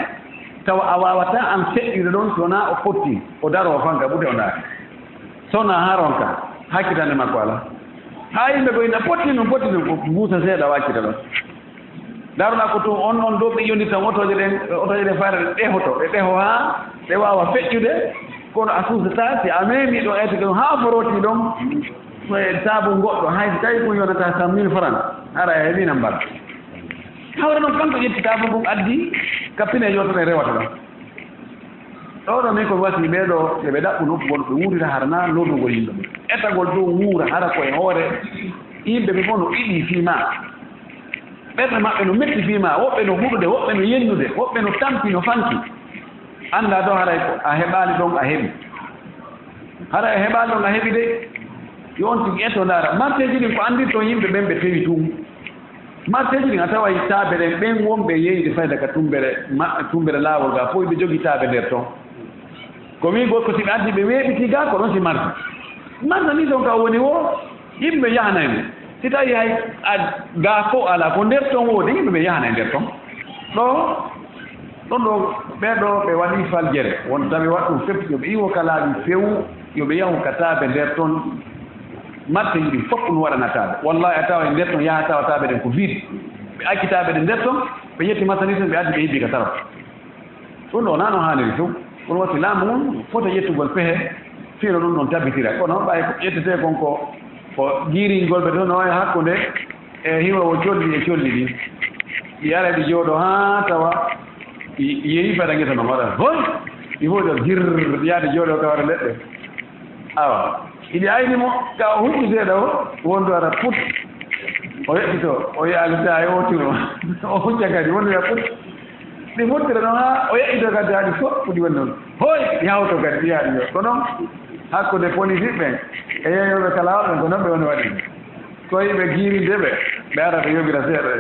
tawa a wawata an feƴƴude ɗon sona o fotti o daro o fanka ɓude o ndaari sona haron ka hakkitande makko ala ha yimɓe koyna potti noon ko mbuusa seeɗa wakkita ɗon daroɗa ko tun on ɗo ɓe yoni tan otoje ɗen fayre ɗe ɗehoto ɓe ɗeho ha ɓe wawa feƴƴude kono a susata si a memi ɗon etake ɗon ha foroti ɗon saabu goɗɗo hay so tawi ko yonata 100 000 francs ara e heɓina mbar hawre noon kanko ƴettita fof ɗum addi kappine yoto ɗe rewata ɗon ɗo min ko wasi ɓeɗo ɓe ɗaɓɓu nokkugol ɓe wuurita harna lordugol yimɓe ɓe etagol dow wuura hara koye hoore yimɓe ɓe fof no ɗiɗi fima ɓerɗe maɓɓe no metti fiima woɓɓe no huɗude woɓɓe no yennude woɓɓe no tampi no fanki annda ɗo haray a heɓaali ɗon a heɓi hara a heɓaali ɗon a heɓi de yo on tigi etto ndaara marteji ɗin ko andirton yimɓe ɓen ɓe tewi tum marteji ɗin a taway taabe ɗen ɓen wonɓe yeyde fayda ka tumbere laawol ga fof ɓe jogii taabe nder toon ko wi goto ko si ɓe addi ɓe weeɓiti ga ko ɗon si marta ni ɗon ka woni wo yimɓe yahanaymo si tawi hay ga fof ala ko nder toon woodi yimɓe ɓe yahanay nder toon ɗon ɗo ɓeɗo ɓe waɗi faljere won tawi waɗ ɗum fef yoɓe iwo kalaaɓi few yoɓe yahu ka taabe nder toon marteji ɗin fof ɗum waɗana taaɓe wallahi a tawa nder toon yaha tawa taaɓe ɗen ko vide ɓe acci taaɓe ɗen nder toon ɓe yetti marchandise ɓe addi ɓe hibbi ka tara ɗum ɗo nano haniri few ɗum watti laamu mum fota yettugol pehe fiino ɗum ɗon tabitira kono ɓay ƴettete kon ko giiringol ɓe toon no wawi hakkude e hiwowo colli e colli ɗi ɗi ara ɗi jooɗo haa tawa yeyi fada ngesa no waɗa hoy il faut de gir yaade jooɗo ka waɗa leɗɗe awa iɗi aynimo ka o huɓɓi seeɗa o wondu ara put o yeɗɗito o yaalita e otino o hucca kadi wonduya put ɗi futtira ɗon ha o yeɗɗito kadi haɗi fof ɗi woni noon hoy yawto kadi ɗiyaɗi yo kono hakkude politique ɓen e yeyoɓe kala ɓen ko noon ɓe woni waɗi ko yiɓe giirinde ɓe ara ɓe yoɓira seeɗa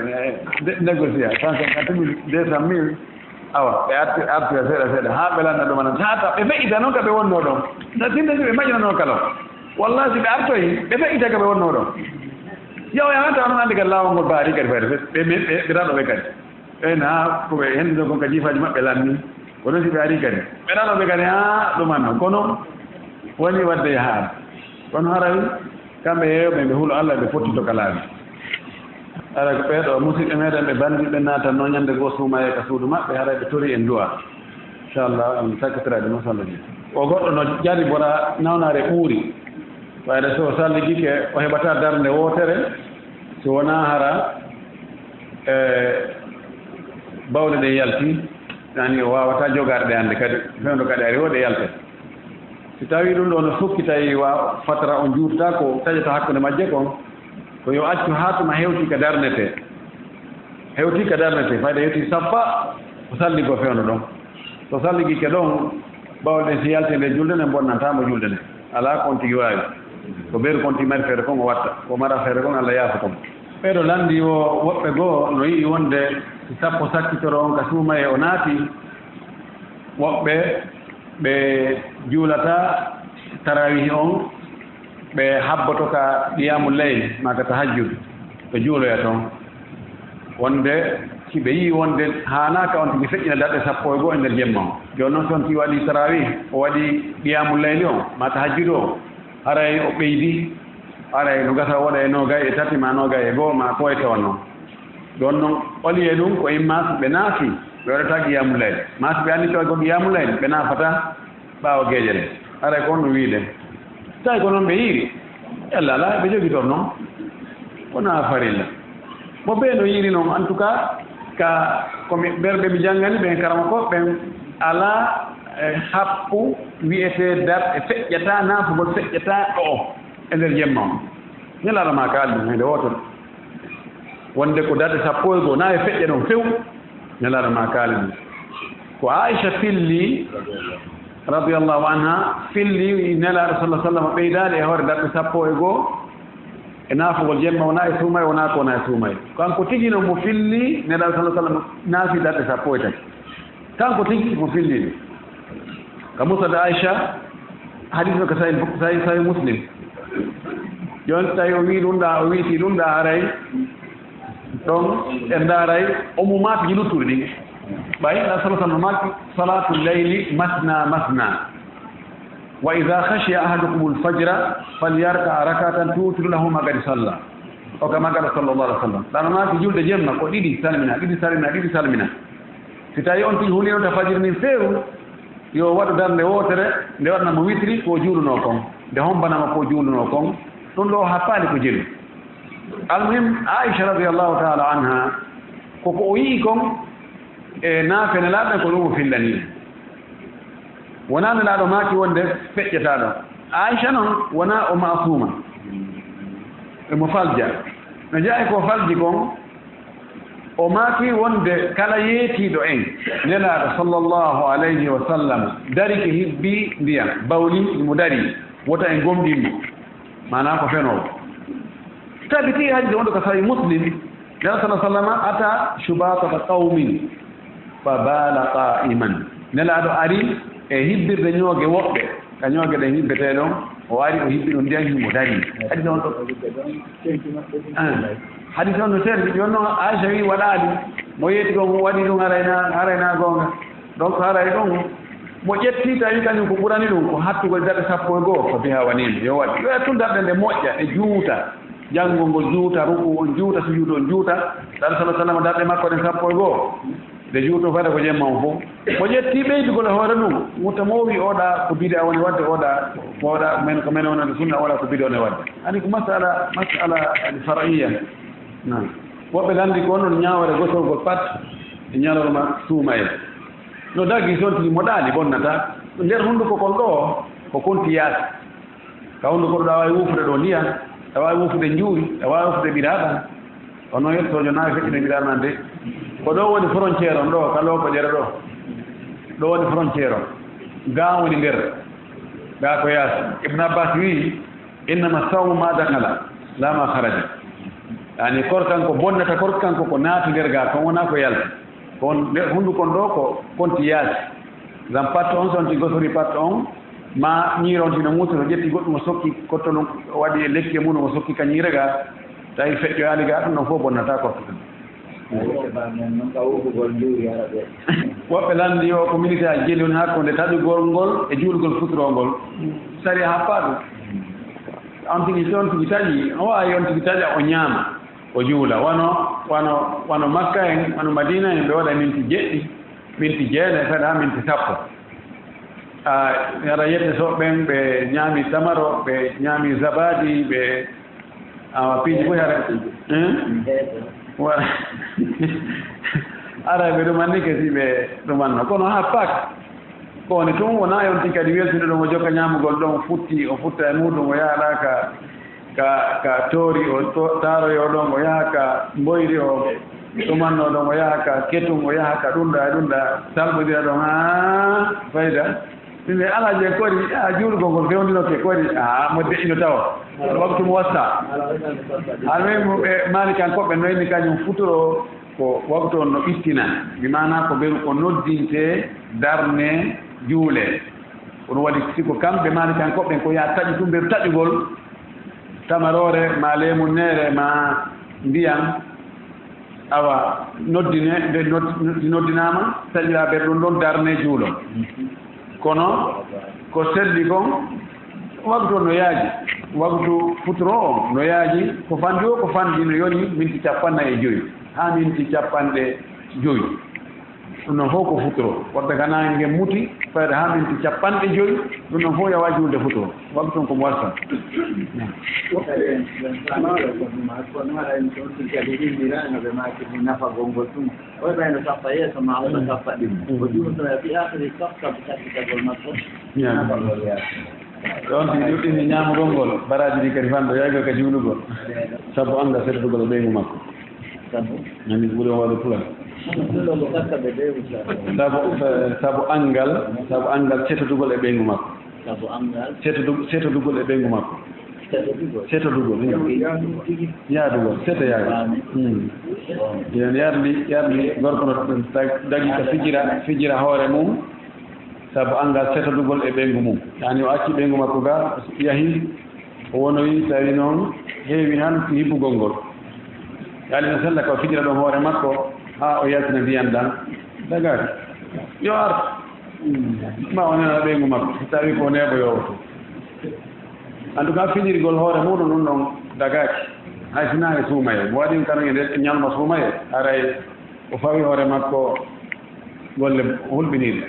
négocia 150 000 200 000 awa ɓe artira seeɗa ha ɓe lanna ɗumana tata ɓe feƴƴita noon ka ɓe wonno ɗon no tinde si ɓe maƴinano kala wallahi si ɓe artoyi ɓe feƴƴita ka ɓe wonno ɗon yaw yahata noon anndi kadi laawol ngol baari kadi fayde ɓe raɗoɓe kadi ɓen ha koɓe hendude kon ka jiifaji maɓɓe lanni kono si ɓe ari kadi ɓe raɗoɓe kadi ha ɗumana kono woni wadde yahaar kono haray kamɓe yeyoɓe ɓe hulo Allah ɓe fottito ka laabi ara ko ɓeeɗo musidɓe meeɗen ɓe bandiɓe naatan noon ñannde goo suumaye ka suudu maɓɓe haray ɓe tori en duwa inchallah on sakkitiraɗe noon sallaji o goɗɗo no jari bona nawnaare ɓuuri wayde so salligike o heɓata darnde wootere so wonaa hara bawɗe ɗe yalti yani o wawata jogaade hannde kadi fewndo kadi ari o ɗe yalte si tawi ɗum ɗo no sukki tawi wa fatara on juurta ko taƴata hakkunde majje kon ko yo accu haa tuma hewti ka darnete fayde yetti sappa o salligo fewndo ɗon so salligike ɗon bawɗe ɗen si yalte nde julde nde bonnantamo julde nde ala kon tigi waawi ko ɓeeru kon tigi mari feere kon o watta ko mara feere kon Allah yaafa kon ɓeeɗo lanndi o woɓɓe goo no yiɗi wonde si sappo sakkitoro on ka suuma e o naati woɓɓe ɓe juulata tarawihi on ɓe habboto ka qiyamu leyl maka tahajjud ɓe juuloya toon wonde si ɓe yii wonde haanaka on tigi feƴƴina darɗe sappo e goo e ndeer jemma o jooni noon toon ti waɗi tarawih o waɗi qiyamu leyli o ma tahajjud o haray o ɓeydi haray no gasa woɗa e noogay e tati ma noogay e goo ma poye tawa noon ɗon noon ɓoliye ɗum ko imma ɓe naafi ɓe waɗata qiyamu leyl ma so ɓe anndi tawa ko qiyamu leyl ɓe naafata ɓaawa geeƴe ɗe haray ko on no wiide tawi ko noon ɓe yiiri yalla ala ɓe jogitor noon wona farilla mo ɓee no yiiri noon en tout cas ka komi ɓerɓe mi janngani ɓen karama ko ɓen ala happu wiyete darɗe feƴƴata naafugol feƴƴata ɗo e ndeer jemma o ñalaɗo ma ka alɗum hende wotoɗo wonde ko darɗe sappo e goo na e feƴƴa ɗon few ñalaɗo ma kaali ɗum ko Aïcha filli radiallahu anha filli nelaɗo sallah sallam ɓeydaade e hoore darɗe sappo e goo e naafugol jemma wona e suumay wona ko wona e suumay kanko tigi no mo filli nelaɗo sallah sallam naafi darɗe sappo e tati kanko tigi mo filli ɗum ka musnad Aïcha hadis o ko sahi muslim joni tawi o wi ɗum ɗa o wiiti ɗum ɗa haray ɗon e ndaaray omo maatiji luttuɗe ɗi ɓay ɗa sala sallam maaki salatu leyli masna wa ida khashiya ahadukum lfajra falyarka rakatan tutiru lahu ma gadi salla o kama gaɗa sallallah alih w sallam ɗano maaki julde jemma ko ɗiɗi salmina si tawi on tigi hulinota fajiri nin feeru yo waɗu darnde wootere nde waɗanamo witri ko juuluno kon nde hombanama ko juuluno kon ɗum ɗo happaali ko jelu almuhim Aïcha radiallahu taala anha koko o yii kon e naafene laaɓen ko ɗum o fillani wona nelaaɗo maaki wonde feƴƴetaaɗo Aïcha noon wona o masuma emo falja no jaayi ko falji kon o maaki wonde kala yeetiiɗo en nelaaɗo sallllahu alayhi wa sallam dari ke hibbi ndiyam bawli mo dari wota en gomɗinmo manaa ko fenoowo tabiti hadde wonde ko sawi muslim nela sa sallam ata subatata qawmin fa baala qa'iman nelaaɗo ari e hibbirde ñooge woɓɓe ka ñooge ɗen hibbetee ɗon o ari o hibbi ɗon ndiyam himo dari hadis on ɗo hadis on no serdi jooni noon Aisha wi waɗaali mo yeeti gon waɗi ɗum harayna goonga donc haray ɗon mo ƴettii tawi kañum ko ɓurani ɗum ko hattugol darɗe 12 ko biha wanimo yo waɗi yo tun darɗe nde moƴƴa ɗe juuta janngol ngol juuta ruku on juuta sujuudu on juuta ɗaɗo sa sallam darɗe makko ɗen 12 nde juuto fayda ko jemma o fof mo ƴettii ɓeydugol e hoore ɗum mutta mo wi oɗa ko bide a woni wadde oɗa men ko men wonande sunna oɗa ko bide one wadde ani ko masala faraiya non woɓɓe lanndi ko noon ñaawere gotorgol pat e ñalorma suuma en no daggi toon tigi mo ɗaali bonnata nder hunnduko kon ɗo ko konti yaasi ka hunnduko ɗo ɗa waawi wuufude ɗo ndiyan ɗa waawi wuufude njuuri ɗa waawi wuufude ɓiraaɗan ono yettoojo naawi feƴƴine ɓiraaɗan de ko ɗo woni frontiére on ɗo kaloo ko ƴere ɗo woni frontiére on gaa woni nder gaa ko yaasi ibne abbas wii innama sawmu ma dakala la ma haraja yani korkanko bonnata korkanko ko naati nder gaa kon wonaa ko yalta kon hunndukon ɗo ko konti yaasi ngam patte on sonti gosori patte on ma ñiirontino muusi no ƴetti goɗɗum o sokki kotto ɗum waɗi e lekki e mum o sokki ka ñiire gaa tawi feƴƴoyaali gaa ɗum noon fof bonnata korka ɗum woɓɓe lanndi o ko militaire jeli woni hakkunde taƴugol ngol e juulgol futuroo ngol sari happaa ɗum on tigi so on tigi taƴi o waawi on tigi taƴa o ñaama o juula wano makka en wano madina en ɓe waɗa minti jeɗɗi minti jeene kadi haa minti 10 ara yette so ɓen ɓe ñaami tamaro ɓe ñaami zabadi ɓe piiji fof hara ara ɓe ɗumanni kesi ɓe ɗumanno kono ha pak ko woni tun wona on tigi kadi weltinde ɗum o jokka ñaamugol ɗon o futta e muɗum o yaha ka toori o taaroyo ɗon o yaha ka mboyri o ɗumanno ɗon o yaha ka ketum o yaha ka ɗumɗa salɓodira ɗon ha fayda ɓe alaje kori juulgol ngol fewndinoke kori mo deƴƴino tawa waktu mo wasta almem ɓe maali kankoɓe noyni kañum futuro ko waktu on no ɓittina mi mana ko ɓeru ko noddinte darne juule kono waɗi siko kamɓe maali kankoɓen ko ya taƴi tum ɓeru taƴugol tamarore ma lemunere ma ndiyam awa noddine nde noddinama taƴira ɓeɗo ɗon ɗon darne juulo kono ko selli kon waktu no yaaji waktu futuro o no yaaji ko fandi o ko fandi no yoni minti 45 ha minti 50 ɗum noon fof ko futuro wadde kana nge muti fayde ha minti 50 ɗum noon fof yawa julde futuro waktu ton komo wasta ɗon tigi ɗuɗɗini ñaamugol ngol baraji ɗi kadi fanɗo yaygo ka juulugol sabu annda settugol e ɓeygu makko nani ɓuri on waɗo pula sabu angal setodugol e ɓeygu makko setodugol e ɓeygu makko setodugol yaadugol seto yaadu yen yardi gorko no dagi ka fijira hoore mum sabu angal setodugol e ɓeygu mum yani o acci ɓeygu makko ga yahi o wonoyi tawi noon heewi han hibbugol ngol yaali no sella ko fijira ɗon hoore makko ha o yaltina ndiyan ɗan dagaki yo ar ma o nena ɓeygu makko so tawi ko neeɓo yowoto en tout cas fijirgol hoore muɗum ɗum ɗon dagaki hay sinani suumaye mo waɗi kano e nde ñalma suumaye aray o fawi hoore makko golle hulɓiniɗe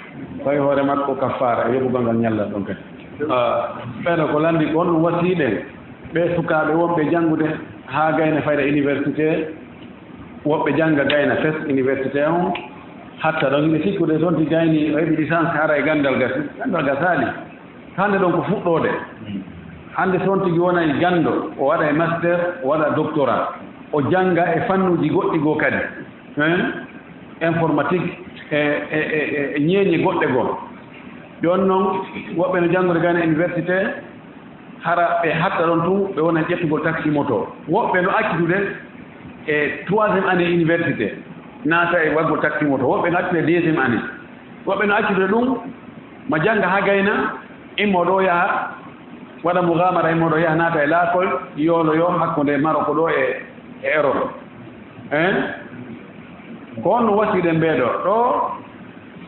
fawi hoore makko kaffara e yoɓugol ngal ñallat ɗon kadi ɓeɗo ko landi ko on ɗum wasiɗen ɓe sukaɓe wonɓe janngude ha gayna fayda université woɓɓe jannga gayna fes université on hatta ɗon ine sikkude toon ti gayni o heɓi licence hara e gandal gasali hande ɗon ko fuɗɗode hande toon tigi wona e gando o waɗa e master o waɗa doctorat o jannga e fannuji goɗɗi goo kadi informatique e ñeeñi goɗɗe goo ɗon noon woɓɓe no janngude gane université hara ɓe hatta ɗon tun ɓe wona ƴettugol taxi moto woɓɓe no accitude e 3e année université naata e waggol taxi moto woɓɓe no accitude 2e année woɓɓe no accitude ɗum ma jannga ha gayna immo ɗo yaha waɗa mugamara immo ɗo yaha naata e laakol yooloyo hakkunde Maroc ɗo e Europe ko on no wasiɗen ɓeeɗo ɗo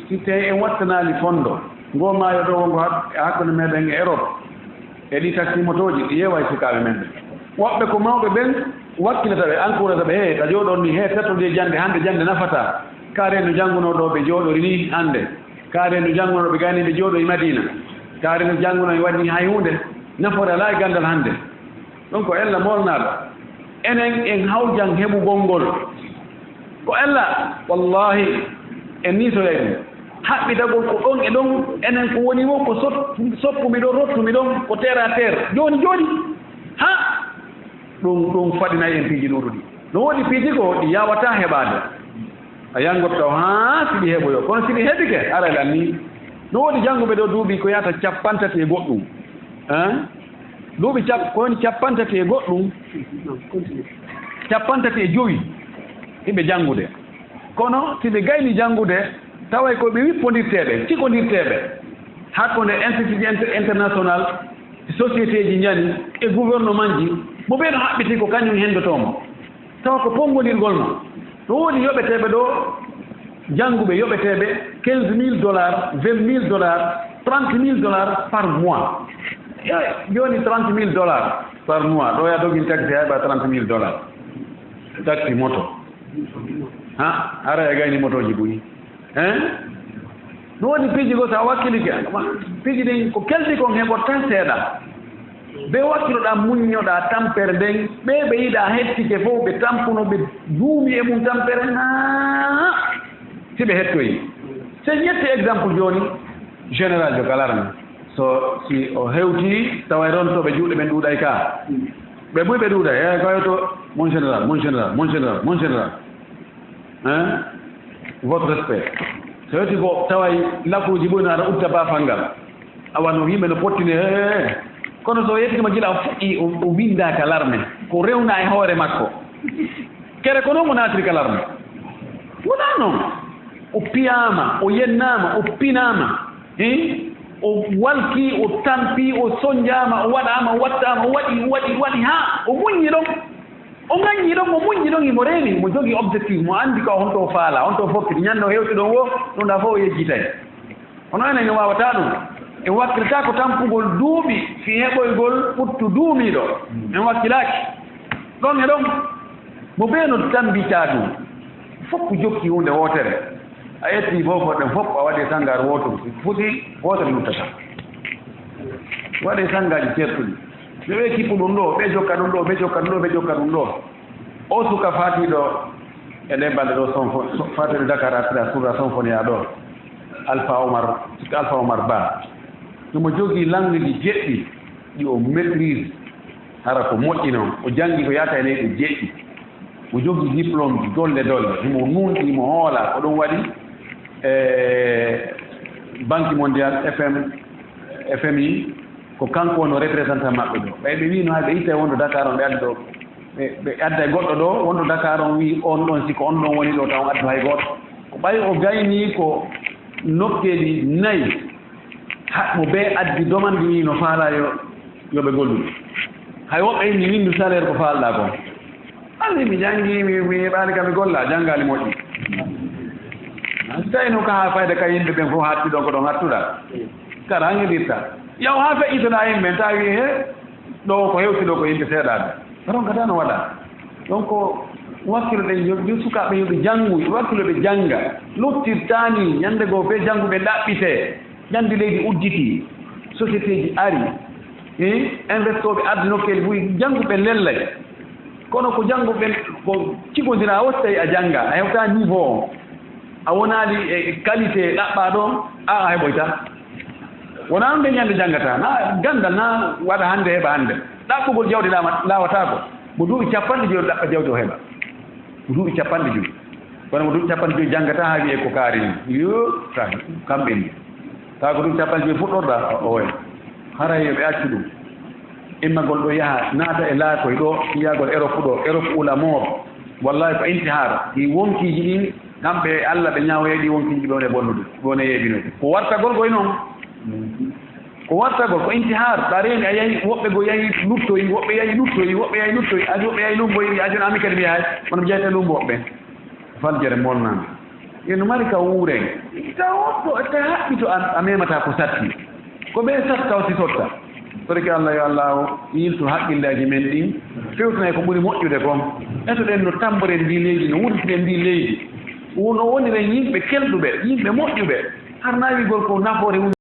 si tawi en wattanali fondo ngo maayo ɗo wongo hakkunde meɗen e Europe e ɗi taxi motoji ɗi yeewa e sukaaɓe men woɓɓe ko mawɓe ɓen wakkilata ɓe encourata ɓe he ta jooɗon ni he tattode jannde hannde jannde nafata kaare no jannguno ɗo ɓe jooɗori ni hannde kaare no jannguno ɓe gayni ɓe jooɗo e Madina kaare no jannguno e waɗni hay hunde nafoore alaa e ganndal hannde donc ko ella molnaaɗo enen en hawjan heɓugol ngol ko ella wallahi en niisoya ɗum haɓɓitagol ko ɗon e ɗon enen ko woni wo ko soppumi ɗon rottumi ɗon ko terre à terre jooni ha ɗum faɗinayi en piiji ɗuɗuɗi no woodi piiji ko ɗi yawata heɓaade a yangot taw ha siɗi heɓoyo kono siɗi heɓike arale anni no woodi jannguɓe ɗo duuɓi ko yata 50 e goɗɗum duuɓi ko woni 50 e goɗɗum 55 hiɓe janngude kono si ɓe gayni janngude taway ko ɓe wippondirteɓe cikondirteɓe hakkunde institut international société ji ñani e gouvernement ji mo ɓeeɗo haɓɓiti ko kañum henndotomo tawa ko ponngodirgol ma no woodi yoɓeteɓe ɗo jannguɓe yoɓeteɓe $15,000 $20,000 $30,000 par mois joni $30,000 par mois ɗo ya dogin taxi hayɓa $30,000 taxi moto ha ara e gayni motoji ɓuyi no woodi piiji go so a wakkilike piiji ɗin ko kelɗi kon heɓot tan seeɗa ɓe wakkiloɗa muññoɗa tampere nden ɓe ɓe yiɗa hettike fof ɓe tampuno ɓe duumi e mum tampere si ɓe hettoyi so ƴetti exemple jooni général jo galarmi so si o hewti tawa ɗon to ɓe juuɗe ɓen ɗuuɗay ka ɓe ɓuy ɓe ɗuuɗay e kayo to mon général votre respect so yetti ko taway lakkuji ɓoyno aɗa utta bafal ngal awano yimɓe no pottine kono so yettikima gila o fuɗɗi o windaka larme ko rewna e hoore makko kere ko noon mo naatiri ka larme wona noon o piyama o yennama o pinama o walki o tampi o soñjama o waɗama o wattama o waɗi ha o muññi ɗon o gaññi ɗon o muññi ɗon imo reeni mo jogii objectif mo anndi ka honto o faala honto fokkiti ñande o hewti ɗon wo ɗum ɗa fof o yejjitay hono enen en wawata ɗum en wakkilata ko tampugol duuɓi fi heɓoygol ɓuttu duumiɗo en wakkilaki ɗon e ɗon mo ɓeeno tambita ɗum fof ko jokki hunde wootere a yetti fof ɗen fof a waɗi sangar woto futi wotere luttata waɗe sangaji certuɗi ɓe kippu ɗum ɗo ɓe jokka ɗum ɗo ɓe jokka ɗum ɗo o suka fatiɗo e ɗe balɗe ɗo fatiɗo Dakar asira sura sonfonia ɗo Alpha Omar Ba ɗumo jogii langue ɗi jeɗɗi ɗi o maîtrise hara ko moƴƴi noon o janngi ko yata e leyɗi jeɗɗi o jogii diplôme ji dolle himo nunɗi himo hoola ko ɗum waɗi banque mondial FMI ko kanko wono représentant maɓɓe ɗo ɓay ɓe wino ɓe itta wonɗo Dakar on ɓe addi ɗo ɓe adda e goɗɗo ɗo wonɗo Dakar on wi on ɗon siko on ɗon woni ɗo taw addu hay goto ko ɓay o gayni ko nokkeji 4 mo ɓe addi demande wi no faala yoɓe golluɓe hay woɓɓe inni windu salaire ko faalɗa ko andi mi janngi mi heɓani kam mi golla janngali moƴƴi so tawi no ka ha fayda ka yimɓe ɓen fof hatti ɗon ko ɗon hattuɗa kara hangeɗirta yaw ha feƴƴitana yimɓe tawi he ɗo ko hewti ɗo ko yimɓe seeɗaɓe ronkata no waɗa donc wakkilo ɗen yo sukaɓe yoɓe janngu wakkilo ɓe jannga lottirtani ñande goo be jannguɓe ɗaɓɓite ñandi leydi udditi société ji ari investoɓe addi nokkeli ɓuuri jannguɓe lellay kono ko jannguɓe ko cigodira wotti tawi a jannga a hewta niveau o a wonaali e qualité ɗaɓɓa ɗon a heɓoyta wona ɗum nde ñande janngata na gandal na waɗa hannde heɓa hannde ɗaɓɓugol jawdi lawatako mo duuɓi 50 joyi ɗaɓɓa jawdi o heɓa mo duuɓi 50 joyi kono mo ɗum capanɗe joyi janggata ha wiye ko kaari ni yo ta kamɓe ni tawa ko ɗum capanɗe joyi fuɗɗorɗa o way haray yoɓe accu ɗum immagol ɗo yaha naata e laakoy ɗo yiyagol Europe ɗo Europe ulamoɓe wallahi ko intihar ɗi wonkiji ɗin kamɓe Allah ɓe ñawoye ɗi wonkiji ɓe wone bonnude wone yeɓinode ko wartagol koye noon ko wartagol ko intihar ɗa reeni a yahi woɓɓe go yahi luttoyi woɓɓe yahi luttoyi woɓɓe yahi luttoyi adi woɓɓe yahi lumboyi adi no ami kadi mi yahay kono mi jeyte lumbo woɓɓe faljere molnande eno mari ka wuuren taw ta haɓɓito a memata ko satti ko ɓe sat taw si sotta toriki Allah yo Allah yiltu haqqillaji men ɗin fewtana ko ɓuri moƴƴude kon eto-ɗen no tamboren ndi leydi no wurtiden ndi leydi no woniren yimɓe kelɗuɓe yimɓe moƴƴuɓe har nawigol ko nafoore